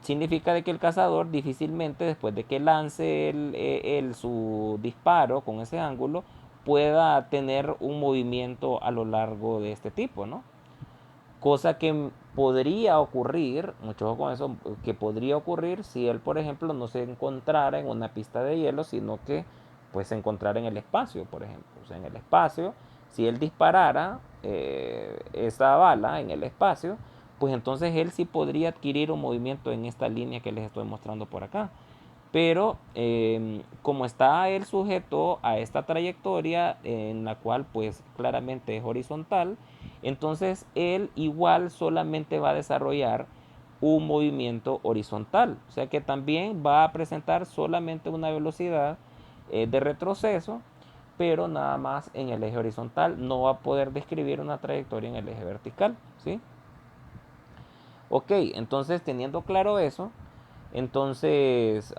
Significa de que el cazador difícilmente después de que lance su disparo con ese ángulo pueda tener un movimiento a lo largo de este tipo, ¿no? Cosa que podría ocurrir, mucho ojo con eso, que podría ocurrir si él, por ejemplo, no se encontrara en una pista de hielo, sino que pues se encontrara en el espacio, por ejemplo. O sea, en el espacio, si él disparara esa bala en el espacio, pues entonces él sí podría adquirir un movimiento en esta línea que les estoy mostrando por acá. Pero como está él sujeto a esta trayectoria en la cual pues claramente es horizontal, entonces él igual solamente va a desarrollar un movimiento horizontal. O sea que también va a presentar solamente una velocidad de retroceso, pero nada más en el eje horizontal. No va a poder describir una trayectoria en el eje vertical, ¿sí? Ok, entonces teniendo claro eso, entonces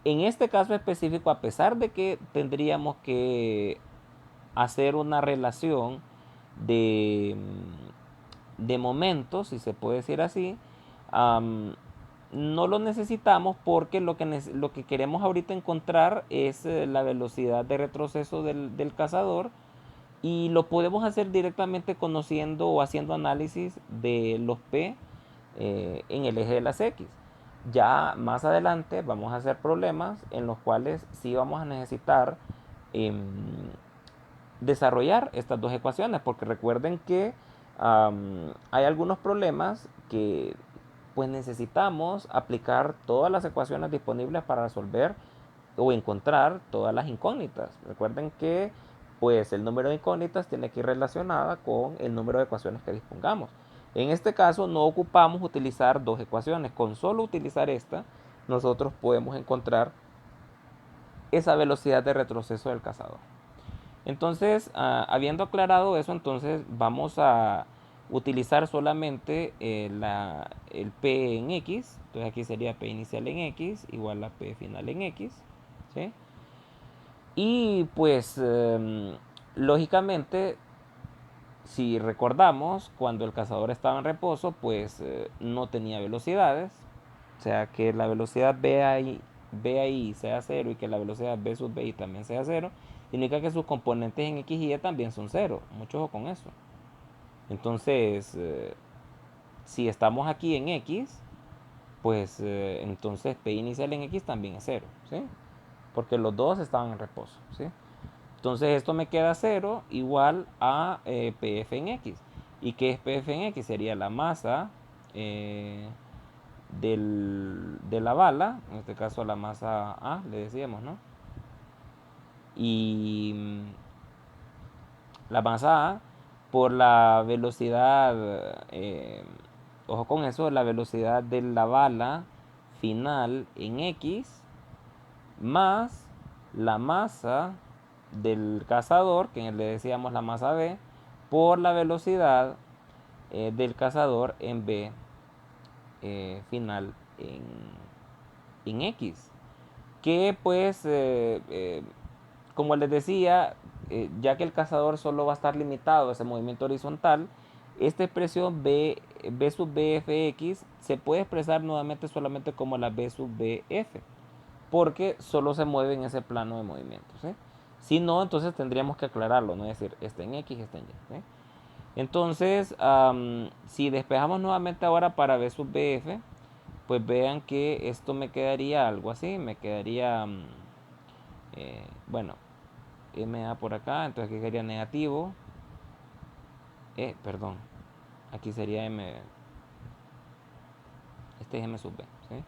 en este caso específico, a pesar de que tendríamos que hacer una relación de, de momentos, si se puede decir así, no lo necesitamos porque lo que queremos ahorita encontrar es la velocidad de retroceso del cazador y lo podemos hacer directamente conociendo o haciendo análisis de los P en el eje de las X. Ya más adelante vamos a hacer problemas en los cuales sí vamos a necesitar em, desarrollar estas dos ecuaciones, porque recuerden que hay algunos problemas que pues necesitamos aplicar todas las ecuaciones disponibles para resolver o encontrar todas las incógnitas. Recuerden que pues el número de incógnitas tiene que ir relacionada con el número de ecuaciones que dispongamos. En este caso no ocupamos utilizar dos ecuaciones. Con solo utilizar esta, nosotros podemos encontrar esa velocidad de retroceso del cazador. Entonces, habiendo aclarado eso, entonces vamos a utilizar solamente el P en X. Entonces aquí sería P inicial en X igual a P final en X. ¿Sí? Y pues, lógicamente, si recordamos, cuando el cazador estaba en reposo, pues no tenía velocidades. O sea, que la velocidad BI sea cero y que la velocidad B sub BI también sea cero, significa que sus componentes en X y Y también son cero. Mucho ojo con eso. Entonces, si estamos aquí en X, pues entonces P inicial en X también es cero, ¿sí? Porque los dos estaban en reposo, ¿sí? Entonces esto me queda cero igual a PF en X. ¿Y qué es PF en X? Sería la masa de la bala, en este caso la masa A, le decíamos, ¿no? Y la masa A por la velocidad, ojo con eso, la velocidad de la bala final en X más la masa del cazador, que le decíamos la masa B, por la velocidad del cazador en B final en X. Que pues, como les decía, ya que el cazador solo va a estar limitado a ese movimiento horizontal, esta expresión B sub BFX se puede expresar nuevamente solamente como la B sub BF, porque solo se mueve en ese plano de movimiento. ¿Sí? Si no, entonces tendríamos que aclararlo, no es decir, está en X, está en Y. ¿Sí? Entonces, si despejamos nuevamente ahora para B sub BF, pues vean que esto me quedaría algo así, me quedaría, bueno, MA por acá, entonces aquí sería negativo, perdón, aquí sería M, este es M sub B, ¿sí?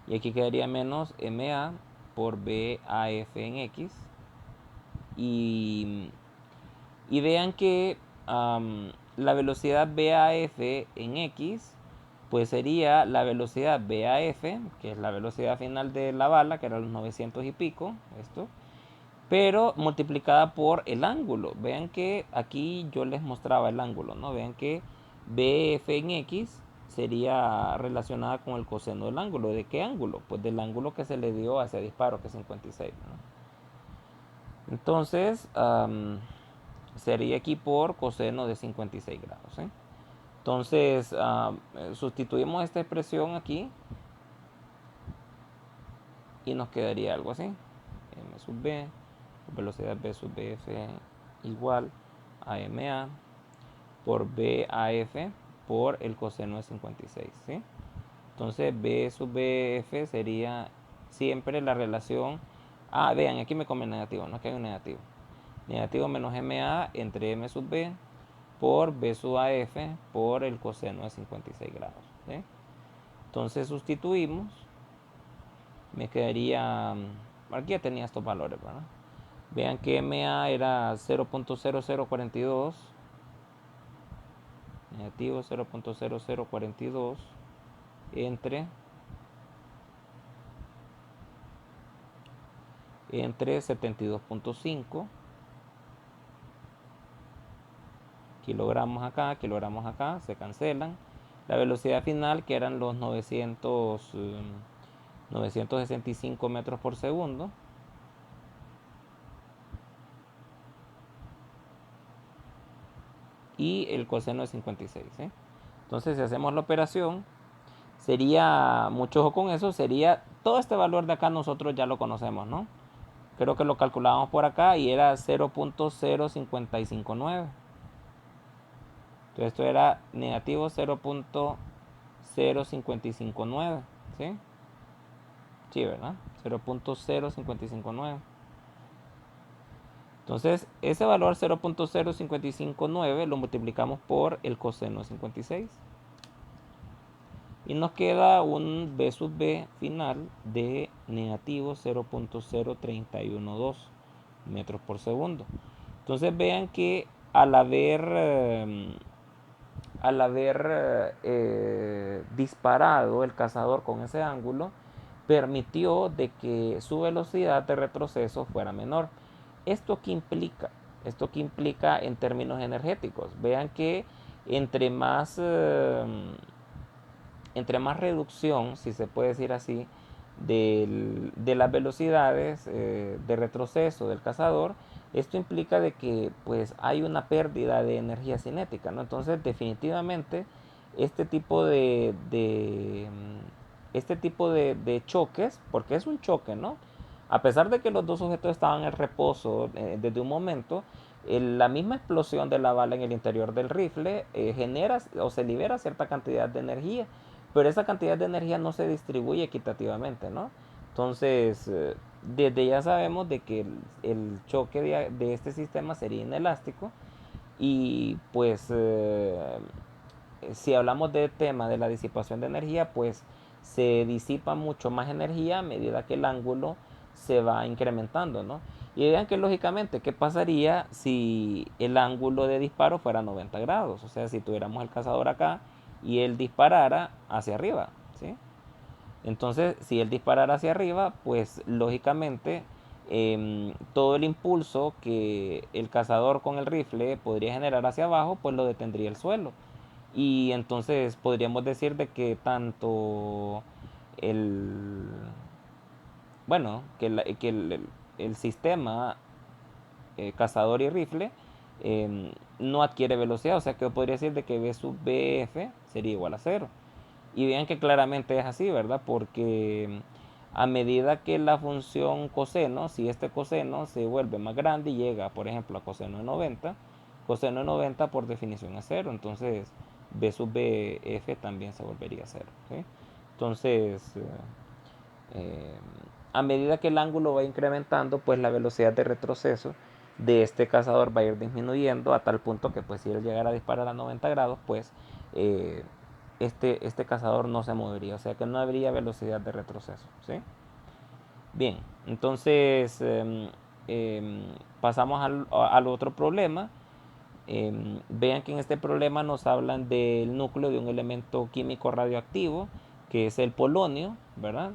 Y aquí quedaría menos MA por BAF en X, y, y vean que la velocidad BAF en X pues sería la velocidad BAF, que es la velocidad final de la bala, que era los 900 y pico, esto, pero multiplicada por el ángulo. Vean que aquí yo les mostraba el ángulo, ¿no? Vean que BF en X sería relacionada con el coseno del ángulo. ¿De qué ángulo? Pues del ángulo que se le dio a ese disparo, que es 56, ¿no? Entonces, sería aquí por coseno de 56 grados, ¿sí? Entonces, sustituimos esta expresión aquí y nos quedaría algo así. M sub B, velocidad B sub BF igual a MA por BAF por el coseno de 56, ¿sí? Entonces, B sub BF sería siempre la relación. Vean, aquí me come negativo, no es que hay un negativo. Negativo menos MA entre M sub B por B sub AF por el coseno de 56 grados, ¿sí? Entonces sustituimos, me quedaría, aquí ya tenía estos valores, ¿verdad? Vean que MA era 0.0042, negativo 0.0042 entre 72.5 kilogramos acá, se cancelan. La velocidad final, que eran los 965 metros por segundo, y el coseno de 56, ¿sí? Entonces, si hacemos la operación, sería, mucho ojo con eso, sería todo este valor de acá nosotros ya lo conocemos, ¿no? Creo que lo calculábamos por acá y era 0.0559. Entonces esto era negativo 0.0559, ¿sí? Sí, ¿verdad? 0.0559. Entonces, ese valor 0.0559 lo multiplicamos por el coseno de 56. y nos queda un B sub B final de negativo 0.0312 metros por segundo. Entonces vean que al haber disparado el cazador con ese ángulo, permitió de que su velocidad de retroceso fuera menor. ¿Esto qué implica? Esto que implica en términos energéticos. Vean que entre más, eh, entre más reducción, si se puede decir así, de las velocidades de retroceso del cazador, esto implica de que pues hay una pérdida de energía cinética, ¿no? Entonces definitivamente este tipo de choques, porque es un choque, ¿no? A pesar de que los dos sujetos estaban en reposo desde un momento, la misma explosión de la bala en el interior del rifle genera o se libera cierta cantidad de energía, pero esa cantidad de energía no se distribuye equitativamente, ¿no? Entonces, desde ya sabemos de que el choque de este sistema sería inelástico y pues si hablamos del tema de la disipación de energía, pues se disipa mucho más energía a medida que el ángulo se va incrementando, ¿no? Y vean que lógicamente, ¿qué pasaría si el ángulo de disparo fuera 90 grados? O sea, si tuviéramos el cazador acá y él disparara hacia arriba, ¿sí? Entonces, si él disparara hacia arriba, pues lógicamente todo el impulso que el cazador con el rifle podría generar hacia abajo, pues lo detendría el suelo. Y entonces podríamos decir de que tanto el, bueno, que el sistema cazador y rifle no adquiere velocidad, o sea que yo podría decir de que B sub BF sería igual a cero. Y vean que claramente es así, ¿verdad? Porque a medida que la función coseno, si este coseno se vuelve más grande y llega, por ejemplo, a coseno de 90 por definición es cero. Entonces, B sub BF también se volvería cero, ¿sí? Entonces, eh, a medida que el ángulo va incrementando, pues la velocidad de retroceso de este cazador va a ir disminuyendo a tal punto que pues si él llegara a disparar a 90 grados, pues eh, este cazador no se movería, o sea que no habría velocidad de retroceso, ¿sí? Bien, entonces pasamos al otro problema. Vean que en este problema nos hablan del núcleo de un elemento químico radioactivo, que es el polonio, ¿verdad?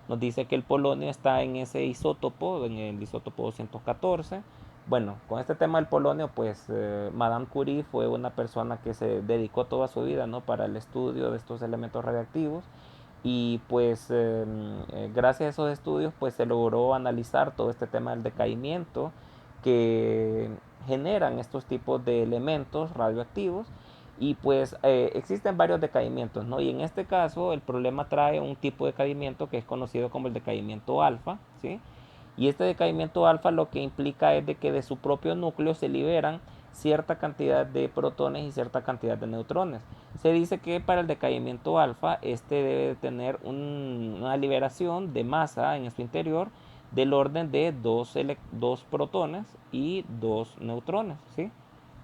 Nos dice que el polonio está en ese isótopo, en el isótopo 214. Bueno, con este tema del polonio, pues Madame Curie fue una persona que se dedicó toda su vida, ¿no?, para el estudio de estos elementos radiactivos y pues gracias a esos estudios pues se logró analizar todo este tema del decaimiento que generan estos tipos de elementos radioactivos y pues existen varios decaimientos, ¿no? Y en este caso el problema trae un tipo de decaimiento que es conocido como el decaimiento alfa, ¿sí? Y este decaimiento alfa lo que implica es de que de su propio núcleo se liberan cierta cantidad de protones y cierta cantidad de neutrones. Se dice que para el decaimiento alfa este debe tener una liberación de masa en su interior del orden de dos protones y dos neutrones, ¿sí?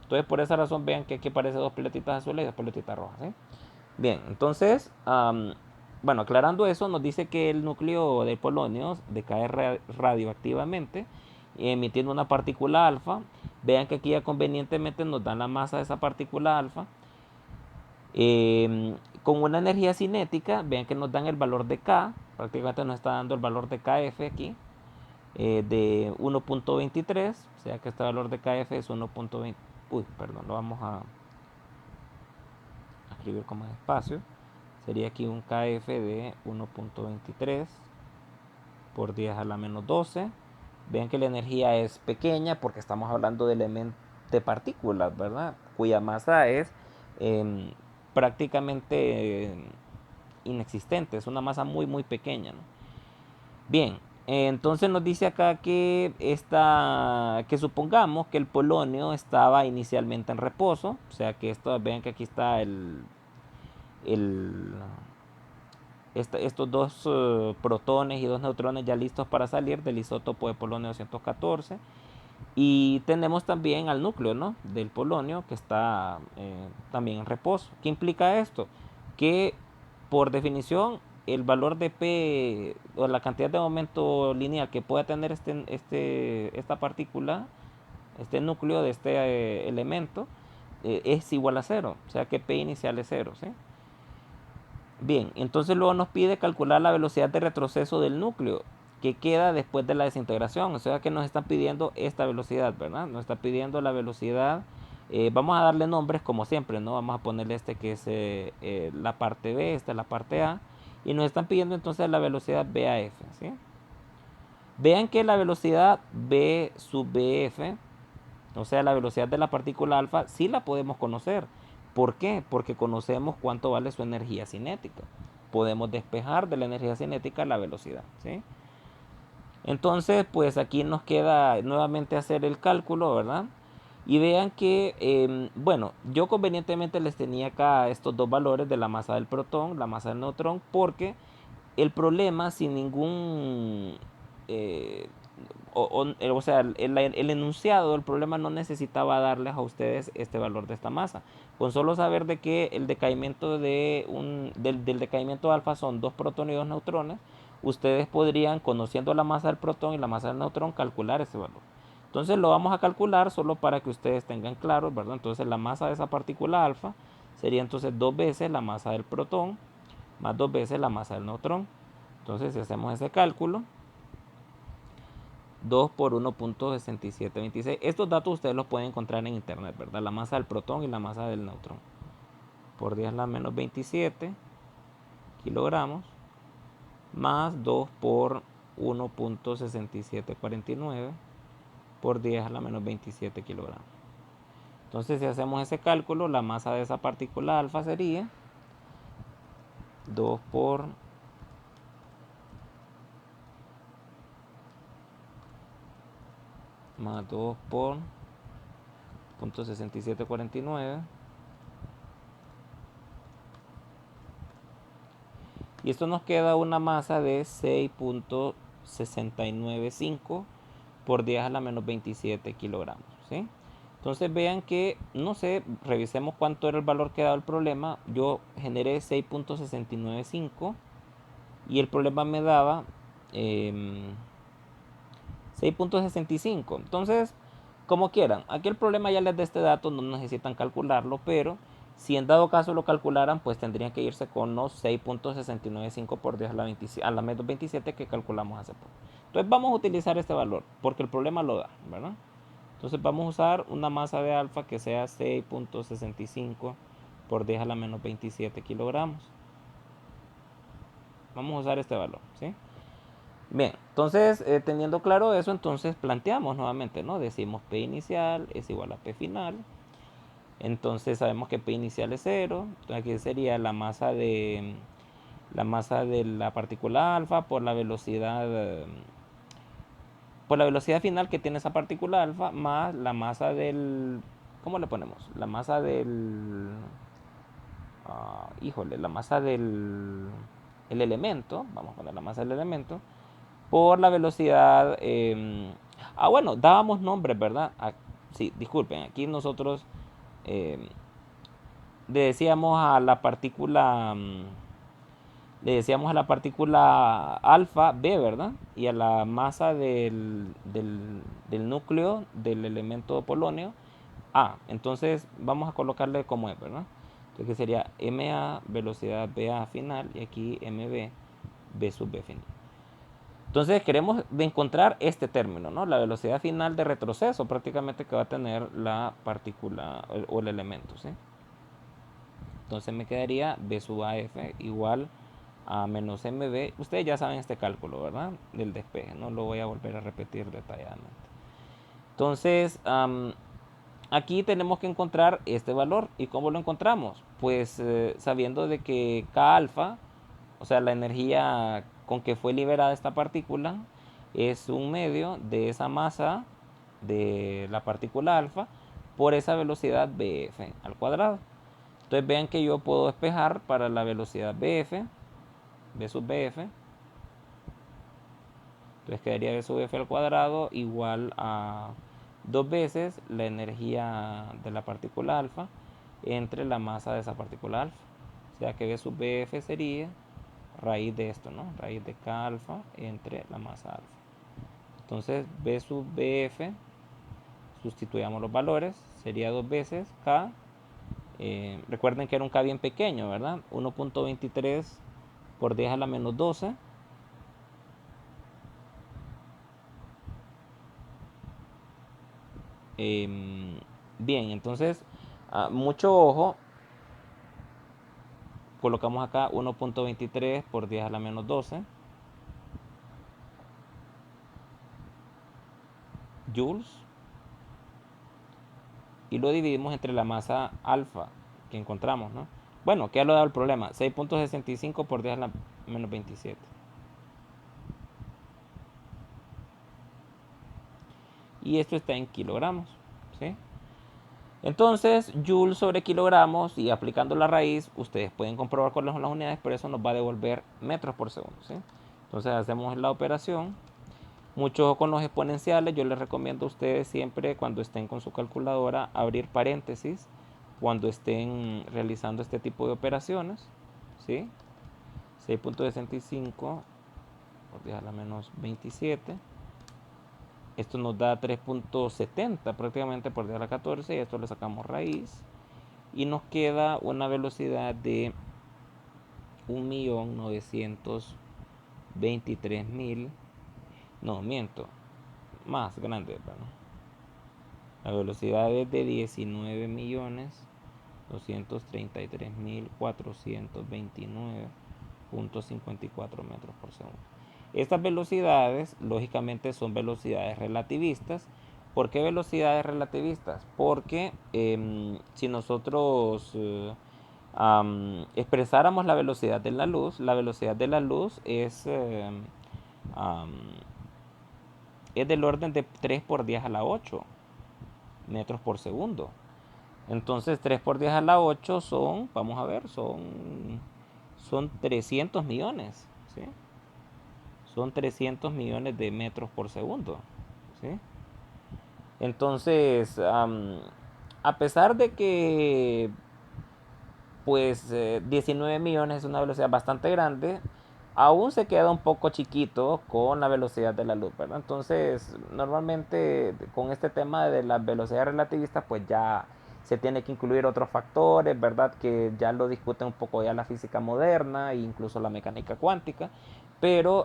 Entonces por esa razón vean que aquí aparece dos pelotitas azules y dos pelotitas rojas, ¿sí? Bien, entonces, bueno, aclarando eso, nos dice que el núcleo de polonio decae radioactivamente, emitiendo una partícula alfa. Vean que aquí ya convenientemente nos dan la masa de esa partícula alfa. Con una energía cinética, vean que nos dan el valor de K, prácticamente nos está dando el valor de KF aquí, de 1.23, o sea que este valor de KF es 1.20. Uy, perdón, lo vamos a escribir como espacio. Sería aquí un KF de 1.23 por 10 a la menos 12. Vean que la energía es pequeña porque estamos hablando de elementos de partículas, ¿verdad? Cuya masa es eh, prácticamente inexistente, es una masa muy muy pequeña, ¿no? Bien, entonces nos dice acá que supongamos que el polonio estaba inicialmente en reposo, o sea que esto, vean que aquí está el, estos dos protones y dos neutrones ya listos para salir del isótopo de polonio 214. Y tenemos también al núcleo, ¿no?, del polonio que está también en reposo. ¿Qué implica esto? Que por definición, el valor de P o la cantidad de momento lineal que pueda tener esta partícula, este núcleo de este elemento, es igual a cero. O sea que P inicial es cero, ¿sí? Bien, entonces luego nos pide calcular la velocidad de retroceso del núcleo que queda después de la desintegración. O sea que nos están pidiendo esta velocidad, ¿verdad? Nos está pidiendo la velocidad. Vamos a darle nombres como siempre, ¿no? Vamos a ponerle este que es la parte B, esta es la parte A. Y nos están pidiendo entonces la velocidad BAF, ¿sí? Vean que la velocidad B sub BF, o sea, la velocidad de la partícula alfa, sí la podemos conocer. ¿Por qué? Porque conocemos cuánto vale su energía cinética. Podemos despejar de la energía cinética la velocidad, ¿sí? Entonces, pues aquí nos queda nuevamente hacer el cálculo, ¿verdad? Y vean que, bueno, yo convenientemente les tenía acá estos dos valores de la masa del protón, la masa del neutrón, porque el problema sin ningún eh, o sea, el enunciado del problema no necesitaba darles a ustedes este valor de esta masa. Con solo saber de que el decaimiento del decaimiento alfa son 2 protones y 2 neutrones, ustedes podrían, conociendo la masa del protón y la masa del neutrón, calcular ese valor. Entonces lo vamos a calcular solo para que ustedes tengan claro, ¿verdad? Entonces la masa de esa partícula alfa sería entonces 2 veces la masa del protón más 2 veces la masa del neutrón. Entonces si hacemos ese cálculo, 2 por 1.6726. Estos datos ustedes los pueden encontrar en internet, ¿verdad? La masa del protón y la masa del neutrón. Por 10 a la menos 27 kilogramos más 2 por 1.6749 por 10 a la menos 27 kilogramos. Entonces si hacemos ese cálculo, la masa de esa partícula alfa sería 2 por más 2 por 0.6749. Y esto nos queda una masa de 6.695 por 10 a la menos 27 kilogramos, ¿sí? Entonces vean que, no sé, revisemos cuánto era el valor que daba el problema. Yo generé 6.695 y el problema me daba 6.65. Entonces, como quieran, aquí el problema ya les da este dato, no necesitan calcularlo, pero si en dado caso lo calcularan, pues tendrían que irse con los 6.695 por 10 a la menos 27 que calculamos hace poco. Entonces vamos a utilizar este valor, porque el problema lo da, ¿verdad? Entonces vamos a usar una masa de alfa que sea 6.65 por 10 a la menos 27 kilogramos. Vamos a usar este valor, ¿sí? Bien, entonces teniendo claro eso, entonces planteamos nuevamente, ¿no? Decimos P inicial es igual a P final. Entonces sabemos que P inicial es cero. Entonces aquí sería la masa de la partícula alfa por la velocidad final que tiene esa partícula alfa más la masa del, ¿cómo le ponemos? La masa del, híjole, la masa del el elemento, vamos a poner la masa del elemento por la velocidad. Bueno, dábamos nombres, ¿verdad? Sí, disculpen, aquí nosotros eh, le decíamos a la partícula, le decíamos a la partícula alfa B, ¿verdad? Y a la masa del núcleo del elemento polonio A. Entonces vamos a colocarle como es, ¿verdad? Entonces que sería MA velocidad BA final y aquí MB B sub B final. Entonces queremos encontrar este término, ¿no? La velocidad final de retroceso prácticamente que va a tener la partícula o el elemento, ¿sí? Entonces me quedaría B sub AF igual a menos MB. Ustedes ya saben este cálculo, ¿verdad? Del despeje, no lo voy a volver a repetir detalladamente. Entonces, aquí tenemos que encontrar este valor. ¿Y cómo lo encontramos? Pues sabiendo de que K alfa, o sea, la energía con que fue liberada esta partícula, es un medio de esa masa de la partícula alfa por esa velocidad bf al cuadrado. Entonces vean que yo puedo despejar para la velocidad bf, b sub bf. Entonces quedaría b sub f al cuadrado igual a 2 veces la energía de la partícula alfa entre la masa de esa partícula alfa. O sea que B sub BF sería raíz de esto, ¿no? Raíz de K alfa entre la masa alfa. Entonces B sub BF, sustituyamos los valores, sería 2 veces K. Recuerden que era un K bien pequeño, ¿verdad? 1.23 por 10 a la menos 12. Bien, entonces, mucho ojo. Colocamos acá 1.23 por 10 a la menos 12 joules y lo dividimos entre la masa alfa que encontramos, ¿no? Bueno, ¿qué ha dado el problema? 6.65 por 10 a la menos 27. Y esto está en kilogramos, ¿sí? Entonces, joule sobre kilogramos y aplicando la raíz, ustedes pueden comprobar cuáles son las unidades, pero eso nos va a devolver metros por segundo, ¿sí? Entonces hacemos la operación. Mucho con los exponenciales, yo les recomiendo a ustedes siempre cuando estén con su calculadora abrir paréntesis cuando estén realizando este tipo de operaciones, ¿sí? 6.65 por 10 a la menos 27. Esto nos da 3.70 prácticamente por 10 a la 14 y esto le sacamos raíz y nos queda una velocidad de 1.923.000. No, miento, más grande, ¿verdad? La velocidad es de 19.233.429.54 metros por segundo. Estas velocidades, lógicamente, son velocidades relativistas. ¿Por qué velocidades relativistas? Porque si nosotros expresáramos la velocidad de la luz es del orden de 3 por 10 a la 8 metros por segundo. Entonces 3 por 10 a la 8 son, vamos a ver, son 300 millones, ¿sí? Son 300 millones de metros por segundo, ¿sí? Entonces, a pesar de que pues 19 millones es una velocidad bastante grande, aún se queda un poco chiquito con la velocidad de la luz, ¿verdad? Entonces, normalmente con este tema de las velocidades relativistas, pues ya se tiene que incluir otros factores, ¿verdad? Que ya lo discute un poco ya la física moderna e incluso la mecánica cuántica. Pero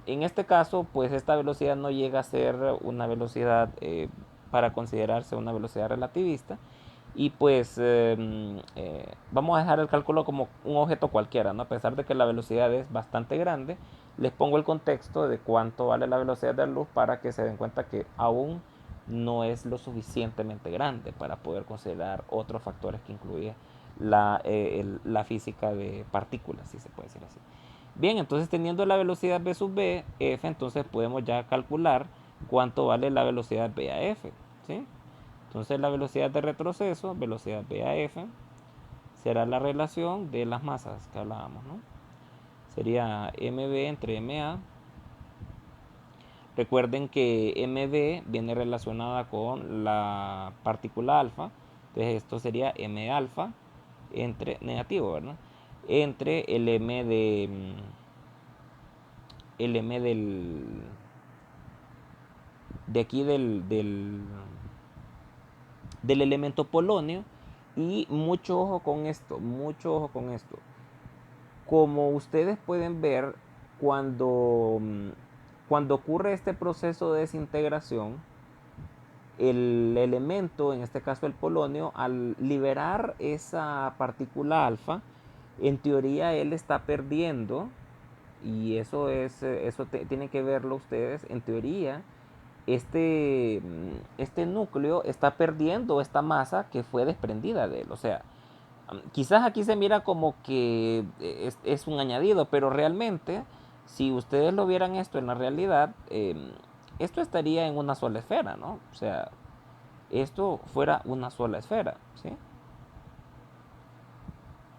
en este caso, pues esta velocidad no llega a ser una velocidad para considerarse una velocidad relativista. Y pues vamos a dejar el cálculo como un objeto cualquiera, ¿no? A pesar de que la velocidad es bastante grande, les pongo el contexto de cuánto vale la velocidad de la luz para que se den cuenta que aún no es lo suficientemente grande para poder considerar otros factores que incluye la física de partículas, si se puede decir así. Bien, entonces teniendo la velocidad v sub b, f, entonces podemos ya calcular cuánto vale la velocidad v a f, ¿sí? Entonces la velocidad de retroceso, velocidad v a f, será la relación de las masas que hablábamos, ¿no? Sería mv entre ma. Recuerden que mv viene relacionada con la partícula alfa, entonces esto sería m alfa entre negativo, ¿verdad? Entre el m de aquí del elemento polonio. Y mucho ojo con esto, mucho ojo con esto. Como ustedes pueden ver, cuando, cuando ocurre este proceso de desintegración, el elemento, en este caso el polonio, al liberar esa partícula alfa, en teoría él está perdiendo, y eso tienen que verlo ustedes, en teoría este núcleo está perdiendo esta masa que fue desprendida de él. O sea, quizás aquí se mira como que es un añadido, pero realmente, si ustedes lo vieran esto en la realidad, esto estaría en una sola esfera, ¿no? O sea, esto fuera una sola esfera, ¿sí?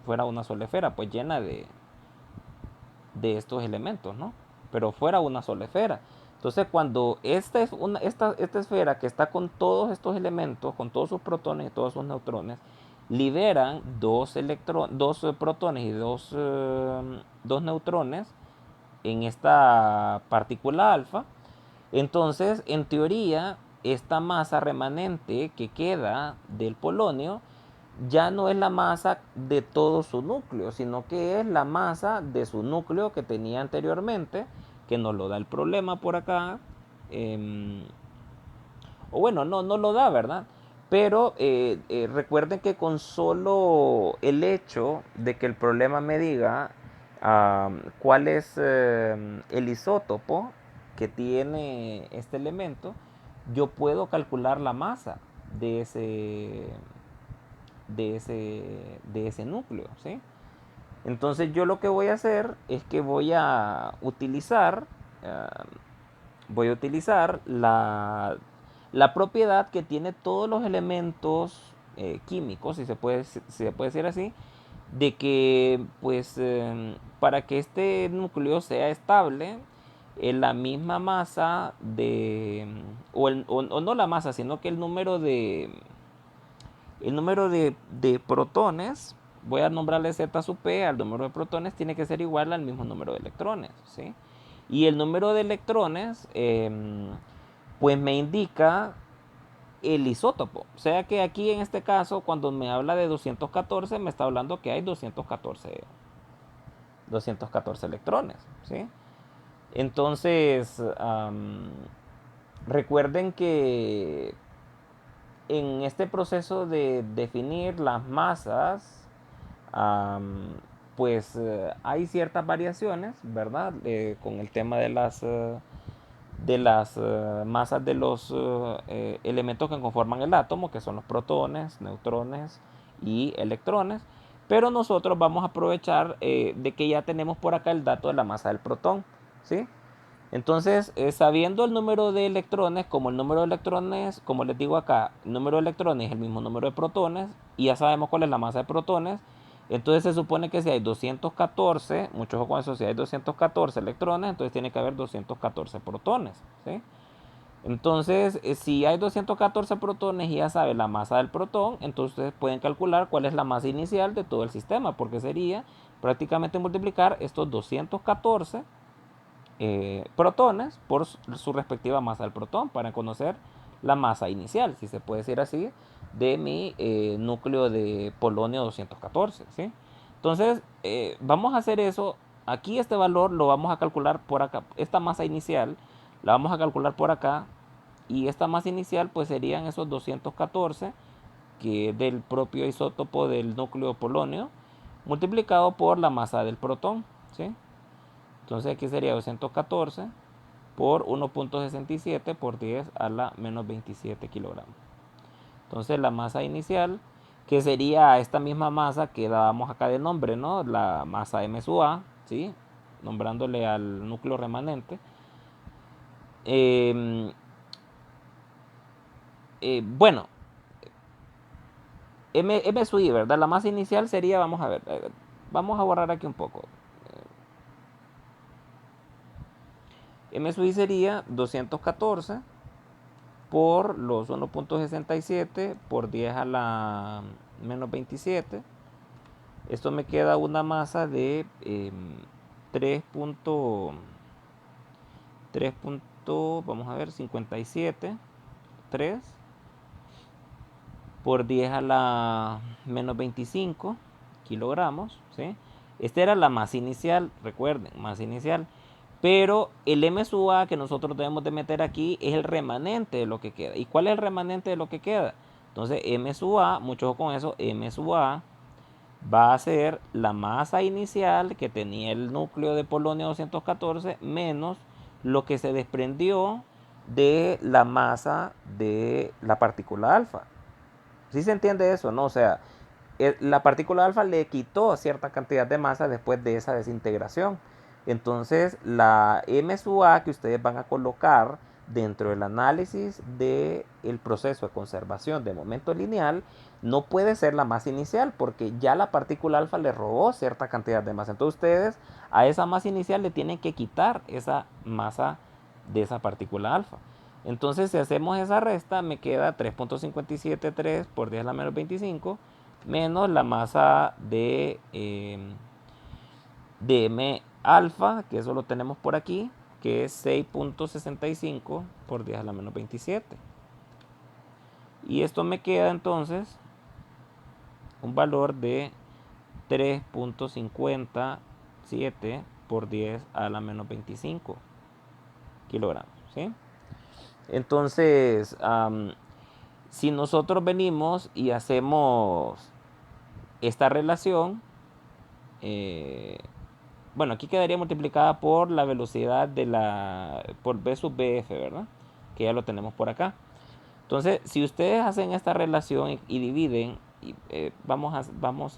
Fuera una sola esfera, pues llena de estos elementos, ¿no? Pero fuera una sola esfera. Entonces, cuando esta esfera que está con todos estos elementos, con todos sus protones y todos sus neutrones, liberan dos protones y dos neutrones en esta partícula alfa. Entonces, en teoría, esta masa remanente que queda del polonio ya no es la masa de todo su núcleo, sino que es la masa de su núcleo que tenía anteriormente, que nos lo da el problema por acá. Eh, o bueno, no lo da, ¿verdad? Pero recuerden que con solo el hecho de que el problema me diga cuál es el isótopo que tiene este elemento, yo puedo calcular la masa de ese núcleo, ¿sí? Entonces yo lo que voy a hacer es que voy a utilizar la propiedad que tiene todos los elementos químicos, si se puede decir así, de que pues para que este núcleo sea estable, la misma masa o no la masa, sino que el número de protones, voy a nombrarle Z sub P al número de protones, tiene que ser igual al mismo número de electrones, ¿sí? Y el número de electrones, pues me indica el isótopo. O sea que aquí en este caso, cuando me habla de 214, me está hablando que hay 214 electrones, ¿sí? Entonces, recuerden que en este proceso de definir las masas, pues hay ciertas variaciones, ¿verdad? Con el tema de las masas de los elementos que conforman el átomo, que son los protones, neutrones y electrones. Pero nosotros vamos a aprovechar de que ya tenemos por acá el dato de la masa del protón, ¿sí? Entonces, sabiendo el número de electrones, como el número de electrones, como les digo acá, el número de electrones es el mismo número de protones, y ya sabemos cuál es la masa de protones, entonces se supone que si hay 214, mucho ojo con eso, si hay 214 electrones, entonces tiene que haber 214 protones, ¿sí? Entonces, si hay 214 protones y ya sabe la masa del protón, entonces pueden calcular cuál es la masa inicial de todo el sistema, porque sería prácticamente multiplicar estos 214 protones por su respectiva masa del protón para conocer la masa inicial, si se puede decir así, de mi núcleo de polonio 214, ¿sí? Entonces, vamos a hacer eso. Aquí este valor lo vamos a calcular por acá. Esta masa inicial la vamos a calcular por acá. Y esta masa inicial pues serían esos 214 que es del propio isótopo del núcleo polonio multiplicado por la masa del protón, ¿sí? Entonces aquí sería 214 por 1.67 por 10 a la menos 27 kilogramos. Entonces la masa inicial, que sería esta misma masa que dábamos acá de nombre, ¿no? La masa M sub A, ¿sí? Nombrándole al núcleo remanente. Eh, bueno, M sub I, ¿verdad? La masa inicial sería, vamos a ver, vamos a borrar aquí un poco. M sub I sería 214 por los 1.67 por 10 a la menos 27. Esto me queda una masa de 3. Vamos a ver, 57, 3 por 10 a la menos 25 kilogramos, ¿sí? Esta era la masa inicial, recuerden, masa inicial. Pero el M sub A que nosotros debemos de meter aquí es el remanente de lo que queda. ¿Y cuál es el remanente de lo que queda? Entonces M sub A, mucho ojo con eso, M sub A va a ser la masa inicial que tenía el núcleo de polonio 214 menos lo que se desprendió de la masa de la partícula alfa. ¿Sí se entiende eso, no? O sea, la partícula alfa le quitó cierta cantidad de masa después de esa desintegración. Entonces, la M sub A que ustedes van a colocar dentro del análisis del proceso de conservación de momento lineal no puede ser la masa inicial porque ya la partícula alfa le robó cierta cantidad de masa. Entonces, ustedes a esa masa inicial le tienen que quitar esa masa de esa partícula alfa. Entonces, si hacemos esa resta, me queda 3.573 por 10 a la menos 25 menos la masa de M alfa, que eso lo tenemos por aquí, que es 6.65 por 10 a la menos 27. Y esto me queda entonces un valor de 3.57 por 10 a la menos 25 kilogramos, ¿sí? Entonces, si nosotros venimos y hacemos esta relación, bueno, aquí quedaría multiplicada por la velocidad por B sub BF, ¿verdad? Que ya lo tenemos por acá. Entonces, si ustedes hacen esta relación y dividen, vamos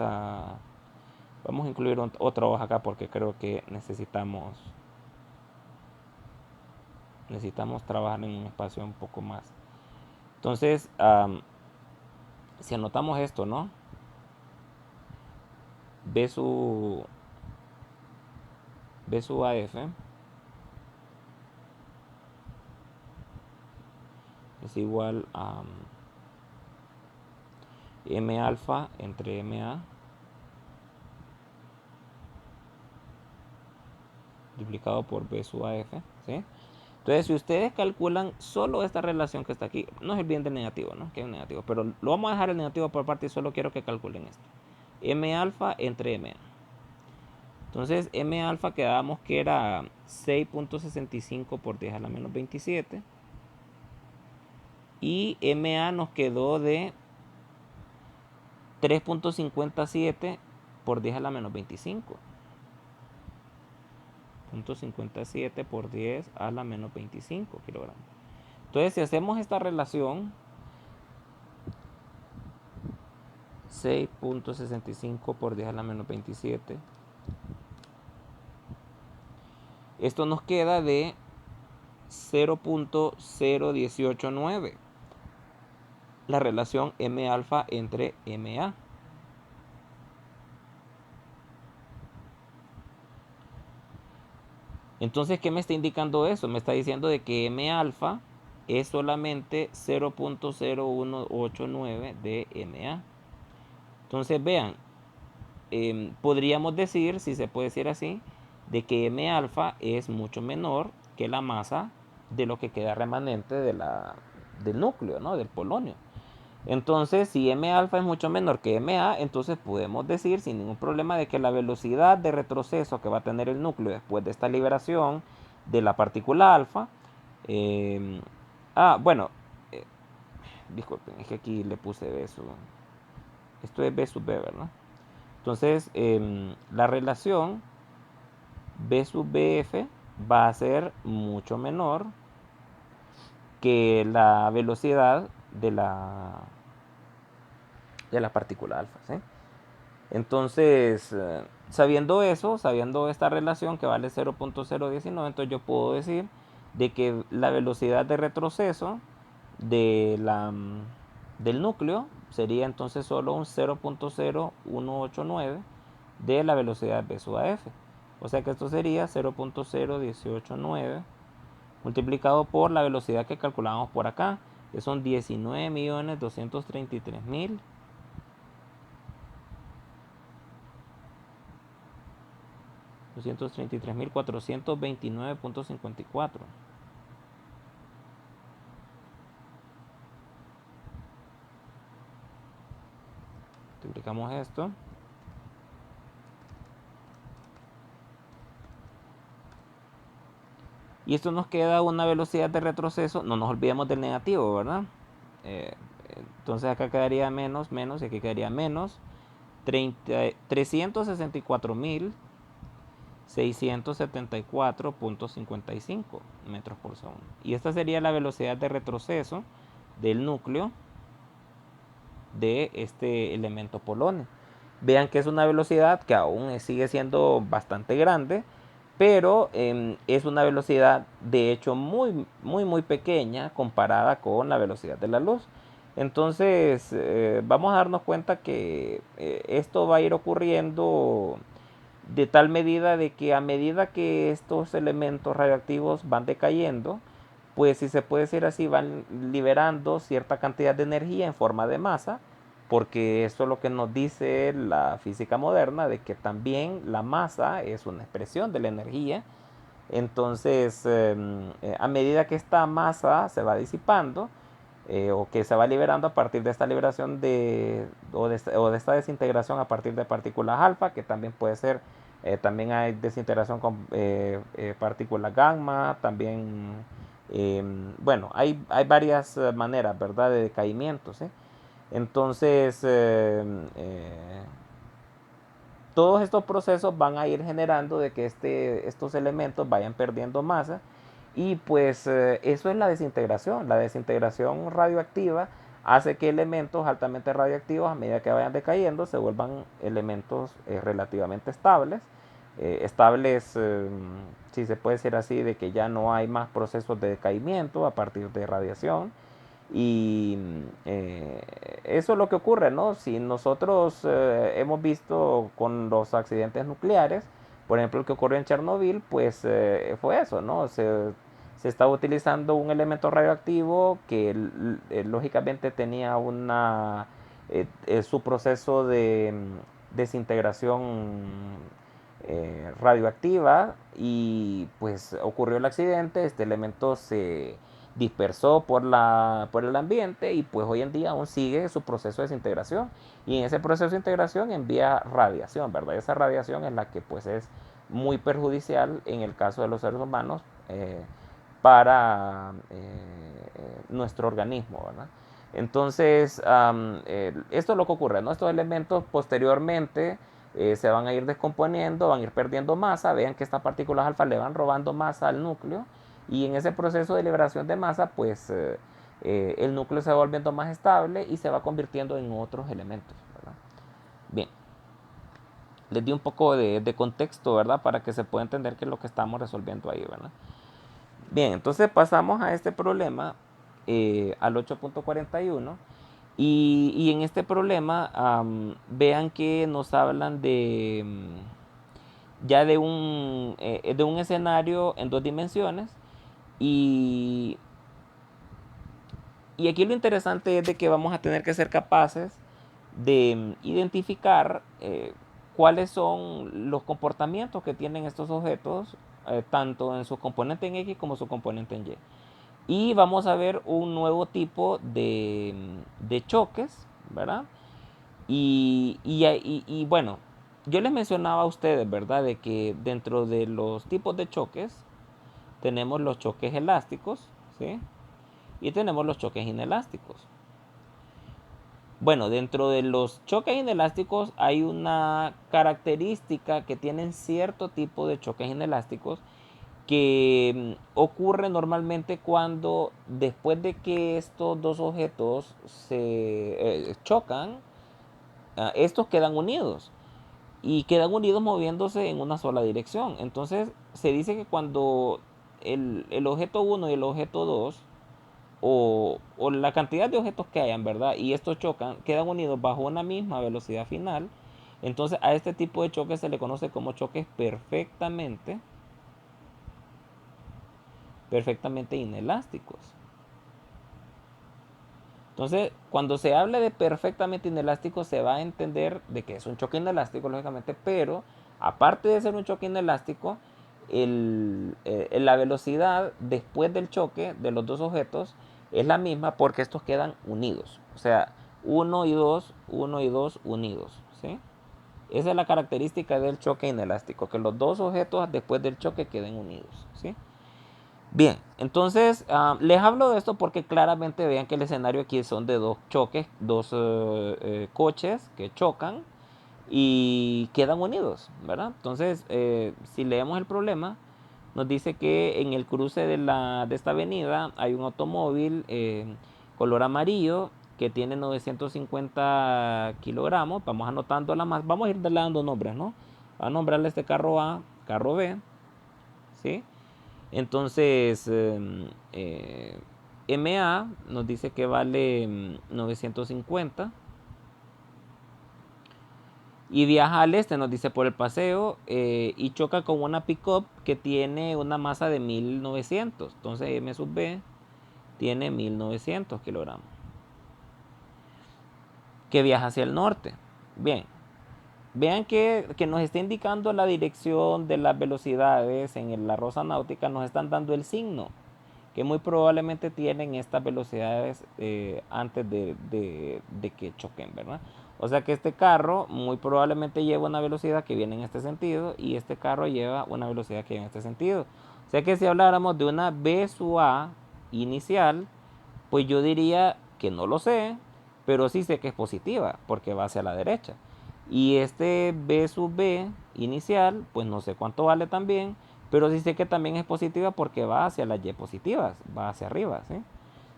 a incluir otra hoja acá porque creo que necesitamos trabajar en un espacio un poco más. Entonces, si anotamos esto, ¿no? B sub AF es igual a M alfa entre MA multiplicado por B sub AF, ¿sí? Entonces, si ustedes calculan solo esta relación que está aquí, no es el bien del negativo, ¿no? Que es un negativo, pero lo vamos a dejar el negativo por parte y solo quiero que calculen esto. M alfa entre MA. Entonces, M alfa quedábamos que era 6.65 por 10 a la menos 27. Y MA nos quedó de 3.57 por 10 a la menos 25. 0.57 por 10 a la menos 25 kilogramos. Entonces, si hacemos esta relación, 6.65 por 10 a la menos 27, esto nos queda de 0.0189, la relación M alfa entre MA. Entonces, ¿qué me está indicando eso? Me está diciendo de que M alfa es solamente 0.0189 de MA. Entonces, vean, podríamos decir, si se puede decir así, de que M alfa es mucho menor que la masa de lo que queda remanente del núcleo, ¿no? Del polonio. Entonces, si M alfa es mucho menor que MA, entonces podemos decir sin ningún problema de que la velocidad de retroceso que va a tener el núcleo después de esta liberación de la partícula alfa, bueno, eh, disculpen, es que aquí le puse B sub, esto es B sub B, ¿verdad? Entonces, la relación B sub BF va a ser mucho menor que la velocidad de la partícula alfa, ¿sí? Entonces, sabiendo eso, sabiendo esta relación que vale 0.019, entonces yo puedo decir de que la velocidad de retroceso del núcleo sería entonces solo un 0.0189 de la velocidad B sub AF. O sea que esto sería 0.0189 multiplicado por la velocidad que calculamos por acá, que son 19.233.000. 233.429.54. Multiplicamos esto. Y esto nos queda una velocidad de retroceso. No nos olvidemos del negativo, ¿verdad? Entonces acá quedaría menos, y aquí quedaría menos 364.674.55 metros por segundo. Y esta sería la velocidad de retroceso del núcleo de este elemento polonio. Vean que es una velocidad que aún sigue siendo bastante grande, pero es una velocidad de hecho muy, muy, muy pequeña comparada con la velocidad de la luz. Entonces vamos a darnos cuenta que esto va a ir ocurriendo de tal medida de que a medida que estos elementos radioactivos van decayendo, pues si se puede decir así, van liberando cierta cantidad de energía en forma de masa porque eso es lo que nos dice la física moderna, de que también la masa es una expresión de la energía. Entonces, a medida que esta masa se va disipando, o que se va liberando a partir de esta liberación o de esta desintegración a partir de partículas alfa, que también puede ser, también hay desintegración con partículas gamma, también, bueno, hay varias maneras, ¿verdad?, de decaimiento, ¿sí? Entonces, todos estos procesos van a ir generando de que estos elementos vayan perdiendo masa, y pues eso es la desintegración. La desintegración radioactiva hace que elementos altamente radioactivos, a medida que vayan decayendo, se vuelvan elementos relativamente estables. Estables, si se puede decir así, de que ya no hay más procesos de decaimiento a partir de radiación. Y eso es lo que ocurre, ¿no? Si nosotros hemos visto con los accidentes nucleares, por ejemplo el que ocurrió en Chernobyl, pues fue eso, ¿no? Se estaba utilizando un elemento radioactivo que lógicamente tenía su proceso de desintegración radioactiva, y pues ocurrió el accidente. Este elemento se dispersó por el ambiente, y pues hoy en día aún sigue su proceso de desintegración, y en ese proceso de integración envía radiación, ¿verdad? Esa radiación es la que pues es muy perjudicial en el caso de los seres humanos, para nuestro organismo, ¿verdad? Entonces, esto es lo que ocurre, ¿no? Estos elementos posteriormente se van a ir descomponiendo, van a ir perdiendo masa. Vean que estas partículas alfa le van robando masa al núcleo, y en ese proceso de liberación de masa, pues el núcleo se va volviendo más estable y se va convirtiendo en otros elementos, ¿verdad? Bien, les di un poco de contexto, ¿verdad? Para que se pueda entender qué es lo que estamos resolviendo ahí, ¿verdad? Bien, entonces pasamos a este problema, al 8.41. Y en este problema, vean que nos hablan de ya de un escenario en dos dimensiones. Y, y aquí lo interesante es de que vamos a tener que ser capaces de identificar cuáles son los comportamientos que tienen estos objetos, tanto en su componente en X como su componente en Y. Y vamos a ver un nuevo tipo de choques, ¿verdad? Y bueno, yo les mencionaba a ustedes, ¿verdad?, de que dentro de los tipos de choques tenemos los choques elásticos, ¿sí? Y tenemos los choques inelásticos. Bueno, dentro de los choques inelásticos hay una característica que tienen cierto tipo de choques inelásticos, que ocurre normalmente cuando después de que estos dos objetos se chocan, estos quedan unidos, y quedan unidos moviéndose en una sola dirección. Entonces se dice que cuando el objeto 1 y el objeto 2, o la cantidad de objetos que hayan, ¿verdad?, y estos chocan, quedan unidos bajo una misma velocidad final. Entonces a este tipo de choques se le conoce como choques perfectamente inelásticos. Entonces, cuando se habla de perfectamente inelástico, se va a entender de que es un choque inelástico, lógicamente, pero aparte de ser un choque inelástico, la velocidad después del choque de los dos objetos es la misma, porque estos quedan unidos. O sea, uno y dos unidos, ¿sí? Esa es la característica del choque inelástico, que los dos objetos después del choque queden unidos, ¿sí? Bien, entonces les hablo de esto porque claramente vean que el escenario aquí son de dos choques, dos coches que chocan y quedan unidos, ¿verdad? Entonces, si leemos el problema, nos dice que en el cruce de esta avenida hay un automóvil color amarillo que tiene 950 kilogramos. Vamos anotando la más, vamos a ir dando nombres, ¿no? Vamos a nombrarle este carro A, carro B, ¿sí? Entonces, MA nos dice que vale 950, y viaja al este, nos dice, por el paseo, y choca con una pick-up que tiene una masa de 1900. Entonces M sub B tiene 1900 kilogramos. que viaja hacia el norte. Bien, vean que nos está indicando la dirección de las velocidades en la rosa náutica, nos están dando el signo, que muy probablemente tienen estas velocidades antes de que choquen, ¿verdad? O sea que este carro muy probablemente lleva una velocidad que viene en este sentido y este carro lleva una velocidad que viene en este sentido. O sea que si habláramos de una B sub A inicial, pues yo diría que no lo sé, pero sí sé que es positiva porque va hacia la derecha. Y este B sub B inicial, pues no sé cuánto vale también, pero sí sé que también es positiva porque va hacia las Y positivas, va hacia arriba, ¿sí?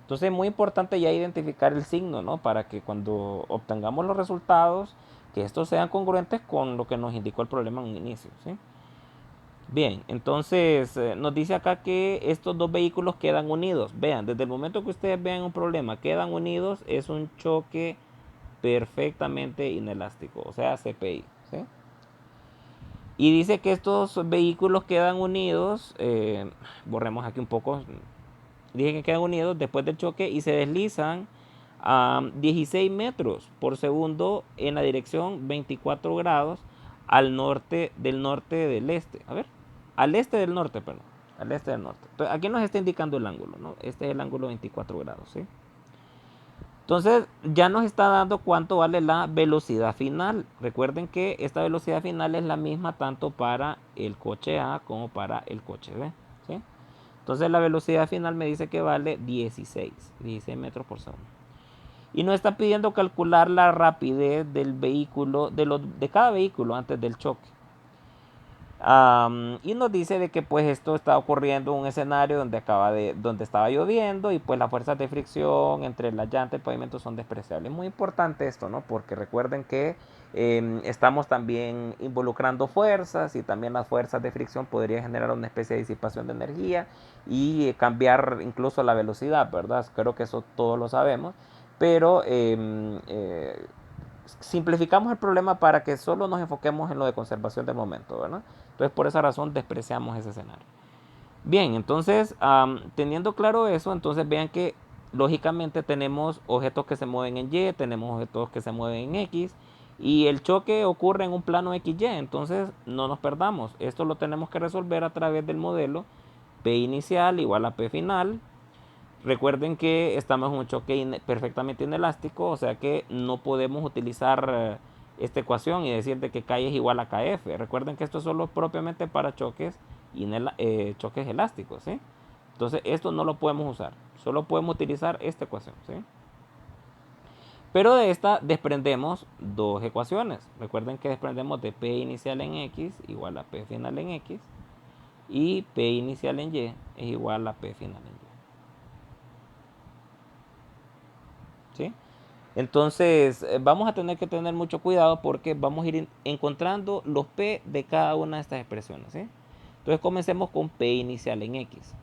Entonces es muy importante ya identificar el signo, ¿no? Para que cuando obtengamos los resultados, que estos sean congruentes con lo que nos indicó el problema en un inicio, ¿sí? Bien, entonces nos dice acá que estos dos vehículos quedan unidos. Vean, desde el momento que ustedes vean un problema, quedan unidos, es un choque perfectamente inelástico, o sea, CPI, ¿sí? Y dice que estos vehículos quedan unidos, borremos aquí un poco, dije que quedan unidos después del choque y se deslizan a 16 metros por segundo en la dirección 24 grados al norte del este. A ver, al este del norte, perdón. Al este del norte. Entonces, aquí nos está indicando el ángulo, ¿no? Este es el ángulo 24 grados, ¿sí? Entonces ya nos está dando cuánto vale la velocidad final. Recuerden que esta velocidad final es la misma tanto para el coche A como para el coche B, ¿sí? Entonces la velocidad final me dice que vale 16 metros por segundo. Y nos está pidiendo calcular la rapidez del vehículo, de cada vehículo antes del choque. Y nos dice de que pues esto está ocurriendo en un escenario donde estaba lloviendo y pues las fuerzas de fricción entre la llanta y el pavimento son despreciables. Muy importante esto, ¿no? Porque recuerden que estamos también involucrando fuerzas y también las fuerzas de fricción podrían generar una especie de disipación de energía y cambiar incluso la velocidad, ¿verdad? Creo que eso todos lo sabemos, pero simplificamos el problema para que solo nos enfoquemos en lo de conservación del momento, ¿verdad? Entonces, por esa razón, despreciamos ese escenario. Bien, entonces, teniendo claro eso, entonces vean que lógicamente tenemos objetos que se mueven en Y, tenemos objetos que se mueven en X, y el choque ocurre en un plano XY, entonces no nos perdamos. Esto lo tenemos que resolver a través del modelo P inicial igual a P final. Recuerden que estamos en un choque perfectamente inelástico, o sea que no podemos utilizar esta ecuación y decir de que K es igual a KF. Recuerden que esto es solo propiamente para choques elásticos, ¿sí? Entonces esto no lo podemos usar, solo podemos utilizar esta ecuación, ¿sí? Pero de esta desprendemos dos ecuaciones. Recuerden que desprendemos de P inicial en X igual a P final en X y P inicial en Y es igual a P final en Y. ¿Sí? Entonces vamos a tener que tener mucho cuidado porque vamos a ir encontrando los P de cada una de estas expresiones, ¿sí? Entonces comencemos con P inicial en X.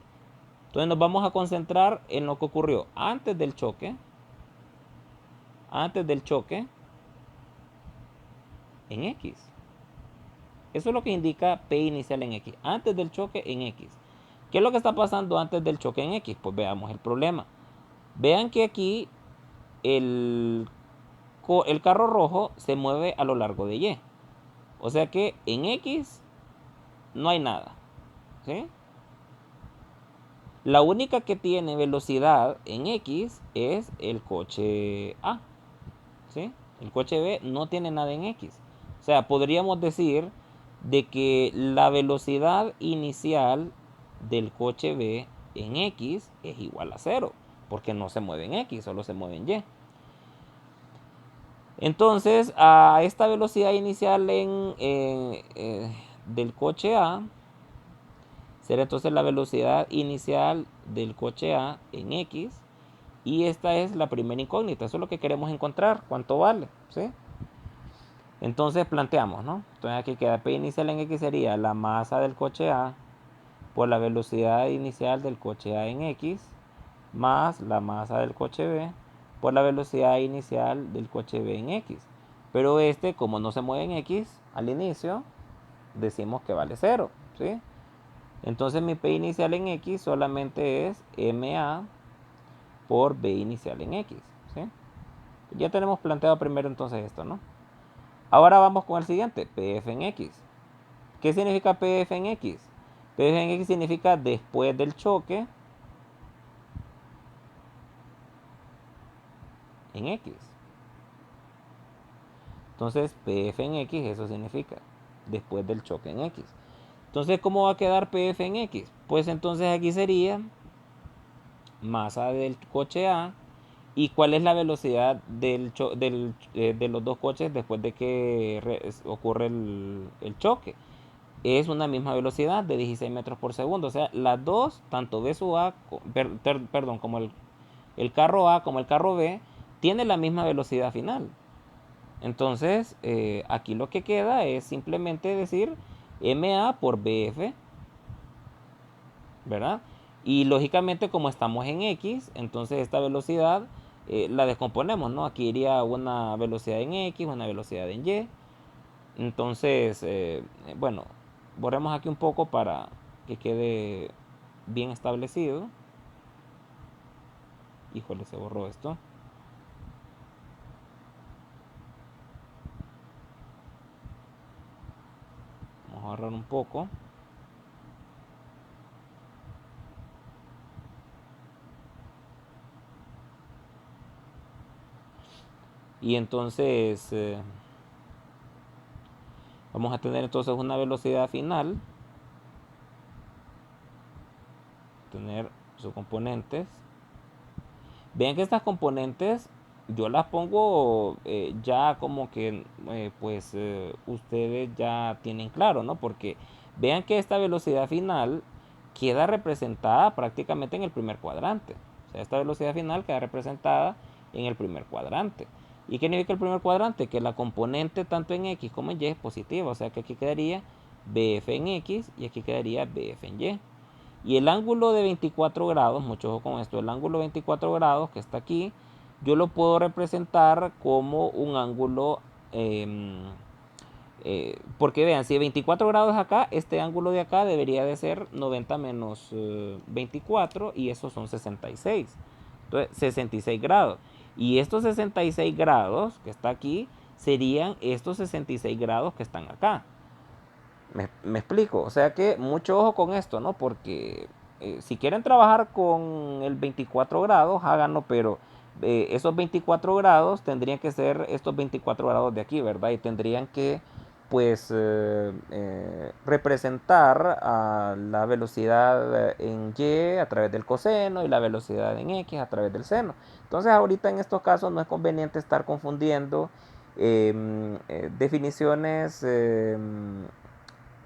Entonces nos vamos a concentrar en lo que ocurrió antes del choque en X. Eso es lo que indica P inicial en X, antes del choque en X. ¿Qué es lo que está pasando antes del choque en X? Pues veamos el problema. Vean que aquí el carro rojo se mueve a lo largo de Y. O sea que en X no hay nada, ¿sí? La única que tiene velocidad en X es el coche A, ¿sí? El coche B no tiene nada en X. O sea, podríamos decir de que la velocidad inicial del coche B en X es igual a cero, porque no se mueve en X, solo se mueve en Y. Entonces, a esta velocidad inicial del coche A, será entonces la velocidad inicial del coche A en X. Y esta es la primera incógnita. Eso es lo que queremos encontrar. ¿Cuánto vale? ¿Sí? Entonces planteamos, ¿no? Entonces aquí queda P inicial en X sería la masa del coche A por la velocidad inicial del coche A en X más la masa del coche B por la velocidad inicial del coche B en X. Pero como no se mueve en X al inicio, decimos que vale 0, ¿sí? Entonces mi P inicial en X solamente es MA por B inicial en X, ¿sí? Ya tenemos planteado primero entonces esto, ¿no? Ahora vamos con el siguiente, PF en X. ¿Qué significa PF en X? PF en X significa después del choque en X. Entonces, PF en X, eso significa después del choque en X. Entonces, ¿cómo va a quedar PF en X? Pues entonces aquí sería masa del coche A y cuál es la velocidad de los dos coches después de que ocurre el choque. Es una misma velocidad de 16 metros por segundo. O sea, las dos, tanto B sub A, perdón, como el carro A como el carro B, tienen la misma velocidad final. Entonces, aquí lo que queda es simplemente decir MA por BF, ¿verdad? Y lógicamente como estamos en X, entonces esta velocidad la descomponemos, ¿no? Aquí iría una velocidad en X, una velocidad en Y. Entonces, bueno, borremos aquí un poco para que quede bien establecido. Híjole, se borró esto. Vamos a ahorrar un poco. Y entonces vamos a tener entonces una velocidad final. Tener sus componentes. Vean que estas componentes yo las pongo ya como que pues ustedes ya tienen claro, ¿no? Porque vean que esta velocidad final queda representada prácticamente en el primer cuadrante. O sea, esta velocidad final queda representada en el primer cuadrante. ¿Y qué significa el primer cuadrante? Que la componente tanto en X como en Y es positiva. O sea que aquí quedaría BF en X y aquí quedaría BF en Y. Y el ángulo de 24 grados, mucho ojo con esto, el ángulo de 24 grados que está aquí, yo lo puedo representar como un ángulo, porque vean, si 24 grados acá, este ángulo de acá debería de ser 90 menos 24 y esos son 66. Entonces, 66 grados. Y estos 66 grados que está aquí serían estos 66 grados que están acá. Me explico, o sea que mucho ojo con esto, ¿no? Porque si quieren trabajar con el 24 grados, háganlo, pero esos 24 grados tendrían que ser estos 24 grados de aquí, ¿verdad? Y tendrían que, pues, representar a la velocidad en Y a través del coseno y la velocidad en X a través del seno. Entonces, ahorita en estos casos no es conveniente estar confundiendo definiciones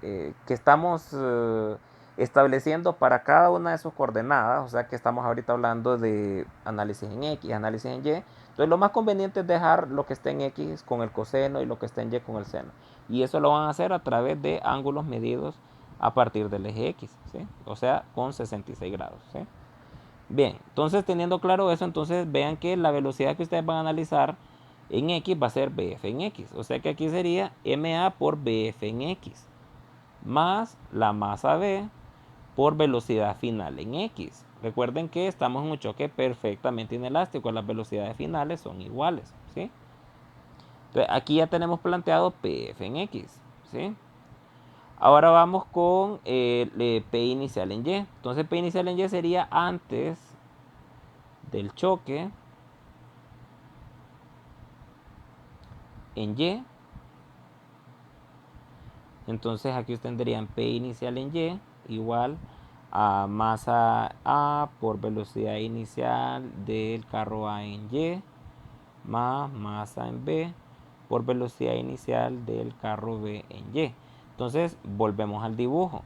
que estamos estableciendo para cada una de sus coordenadas, o sea que estamos ahorita hablando de análisis en X, análisis en Y, entonces lo más conveniente es dejar lo que esté en X con el coseno y lo que esté en Y con el seno, y eso lo van a hacer a través de ángulos medidos a partir del eje X, ¿sí? O sea con 66 grados. ¿Sí? Bien, entonces teniendo claro eso, entonces vean que la velocidad que ustedes van a analizar en X va a ser BF en X, o sea que aquí sería MA por BF en X más la masa B por velocidad final en X. Recuerden que estamos en un choque perfectamente inelástico, las velocidades finales son iguales, ¿sí? Entonces, aquí ya tenemos planteado PF en X, ¿sí? Ahora vamos con P inicial en Y. Entonces P inicial en Y sería antes del choque en Y. Entonces aquí ustedes tendrían P inicial en Y igual a masa A por velocidad inicial del carro A en Y más masa en B por velocidad inicial del carro B en Y. Entonces volvemos al dibujo.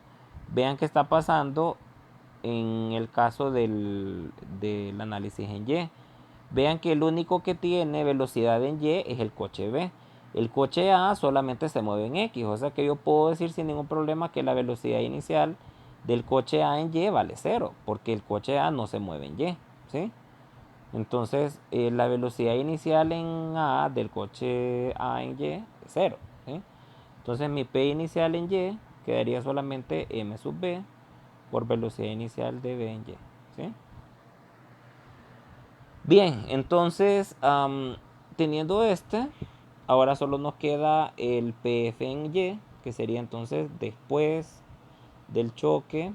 Vean qué está pasando en el caso del análisis en Y. Vean que el único que tiene velocidad en Y es el coche B. El coche A solamente se mueve en X, o sea que yo puedo decir sin ningún problema que la velocidad inicial del coche A en Y vale 0, porque el coche A no se mueve en Y, ¿sí? Entonces la velocidad inicial en A del coche A en Y es 0, ¿sí? Entonces mi P inicial en Y quedaría solamente M sub B por velocidad inicial de B en Y, ¿sí? Bien, entonces teniendo ahora solo nos queda el PF en Y, que sería entonces después del choque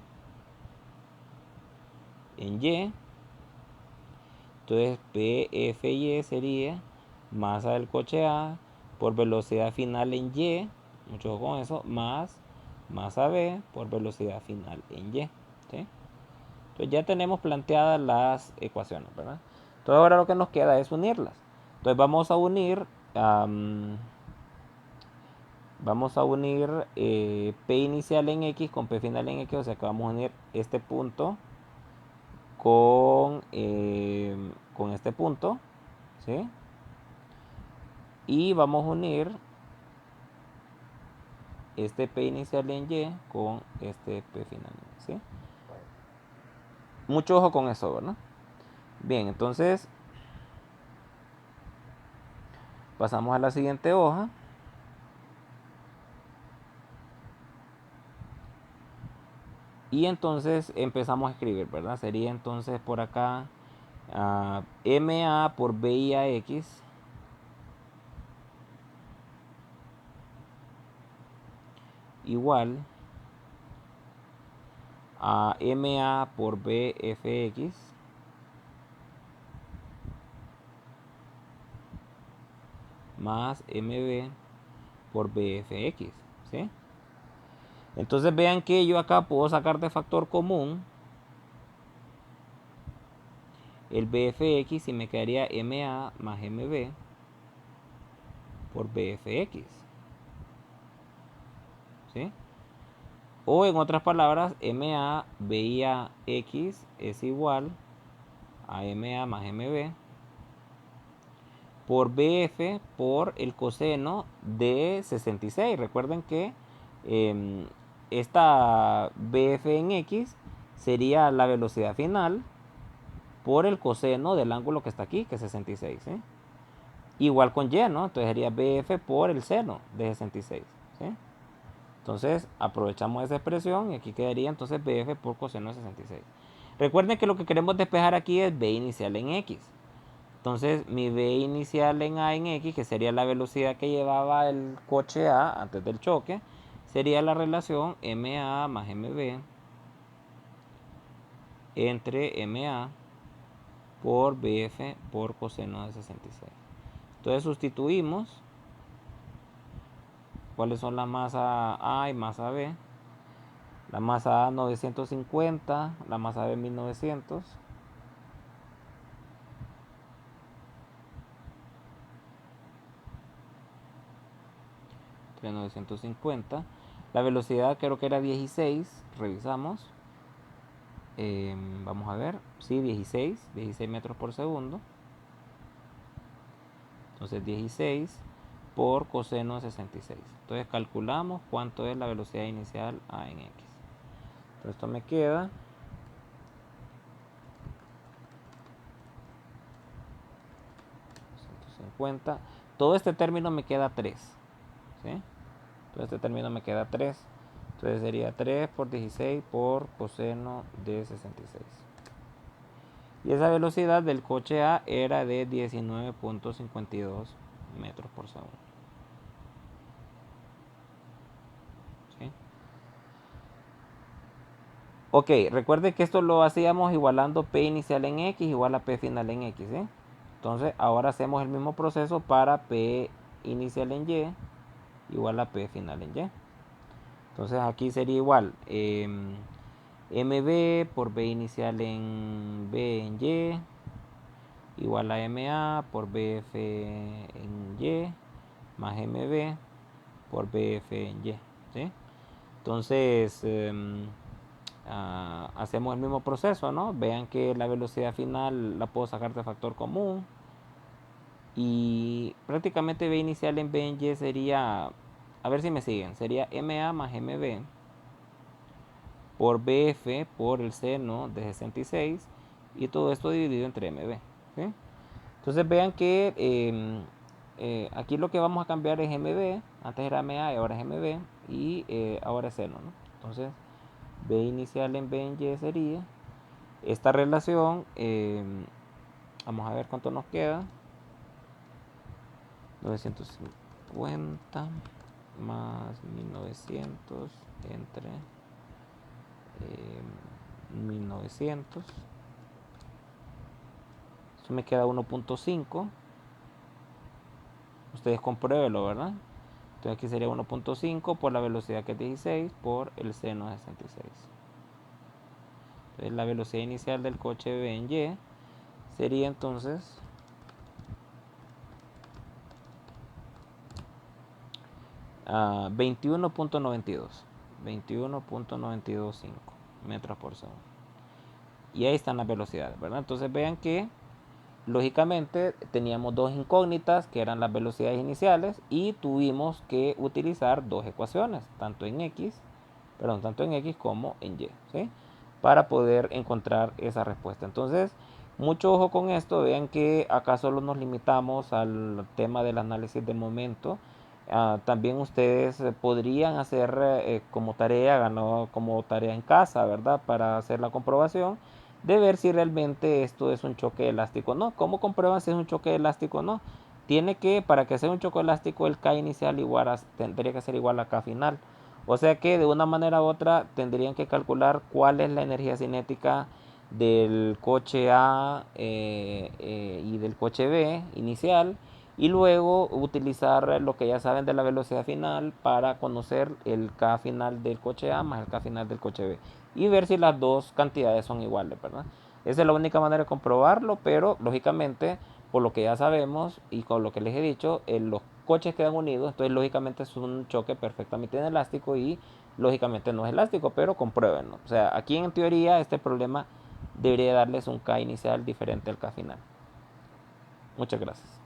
en Y. Entonces PFY sería masa del coche A por velocidad final en Y, mucho ojo con eso, más masa B por velocidad final en Y. ¿Sí? Entonces ya tenemos planteadas las ecuaciones, ¿verdad? Entonces ahora lo que nos queda es unirlas. Entonces vamos a unir P inicial en X con P final en X, o sea que vamos a unir este punto con este punto, ¿sí? Y vamos a unir este P inicial en Y con este P final en Y, ¿sí? Mucho ojo con eso, ¿verdad? Bien, entonces pasamos a la siguiente hoja. Y entonces empezamos a escribir, ¿verdad? Sería entonces por acá MA por BIAX igual a MA por BFX más MB por BFX, ¿sí? Entonces vean que yo acá puedo sacar de factor común el BFX y me quedaría MA más MB por BFX, ¿sí? O en otras palabras, MA BIAX es igual a MA más MB por BF por el coseno de 66. Recuerden que eh, esta BF en X sería la velocidad final por el coseno del ángulo que está aquí, que es 66. ¿Sí? Igual con Y, ¿no? Entonces sería BF por el seno de 66. ¿Sí? Entonces aprovechamos esa expresión y aquí quedaría entonces BF por coseno de 66. Recuerden que lo que queremos despejar aquí es B inicial en X. Entonces mi B inicial en A en X, que sería la velocidad que llevaba el coche A antes del choque, sería la relación MA más MB entre MA por BF por coseno de 66. Entonces sustituimos cuáles son la masa A y masa B. La masa A 950, la masa B 1900. Entre 950. La velocidad creo que era 16, revisamos. Vamos a ver, sí, 16 metros por segundo. Entonces 16 por coseno de 66. Entonces calculamos cuánto es la velocidad inicial A en X. Entonces esto me queda 150. Todo este término me queda 3. ¿Sí? Todo este término me queda 3. Entonces sería 3 por 16 por coseno de 66. Y esa velocidad del coche A era de 19.52 metros por segundo. ¿Sí? Ok, recuerde que esto lo hacíamos igualando P inicial en X igual a P final en X. ¿Sí? Entonces ahora hacemos el mismo proceso para P inicial en Y igual a P final en Y. Entonces aquí sería igual MB por B inicial en B en Y igual a MA por BF en Y más MB por BF en Y. ¿Sí? Entonces hacemos el mismo proceso, ¿no? Vean que la velocidad final la puedo sacar de factor común y prácticamente B inicial en B en Y sería, a ver si me siguen, sería MA más MB por BF por el seno de 66 y todo esto dividido entre MB. ¿Sí? Entonces vean que aquí lo que vamos a cambiar es MB, antes era MA y ahora es MB y ahora es seno, ¿no? Entonces B inicial en B en Y sería esta relación, vamos a ver cuánto nos queda, 950 más 1900 entre 1900. Eso me queda 1.5. Ustedes compruébenlo, ¿verdad? Entonces aquí sería 1.5 por la velocidad que es 16 por el seno de 66. Entonces la velocidad inicial del coche B en Y sería entonces 21.92. 21.925 metros por segundo. Y ahí están las velocidades, ¿verdad? Entonces vean que lógicamente teníamos dos incógnitas que eran las velocidades iniciales y tuvimos que utilizar dos ecuaciones, tanto en X como en Y, ¿sí? Para poder encontrar esa respuesta. Entonces, mucho ojo con esto, vean que acá solo nos limitamos al tema del análisis de momento. También ustedes podrían hacer como tarea, ¿no? Como tarea en casa, ¿verdad? Para hacer la comprobación de ver si realmente esto es un choque elástico o no. ¿Cómo comprueban si es un choque elástico o no? Tiene que, para que sea un choque elástico, el K inicial tendría que ser igual a K final. O sea que de una manera u otra tendrían que calcular cuál es la energía cinética del coche A y del coche B inicial y luego utilizar lo que ya saben de la velocidad final para conocer el K final del coche A más el K final del coche B y ver si las dos cantidades son iguales, ¿verdad? Esa es la única manera de comprobarlo, pero lógicamente, por lo que ya sabemos y con lo que les he dicho, los coches quedan unidos, entonces lógicamente es un choque perfectamente inelástico y lógicamente no es elástico, pero compruébenlo. O sea, aquí en teoría este problema debería darles un K inicial diferente al K final. Muchas gracias.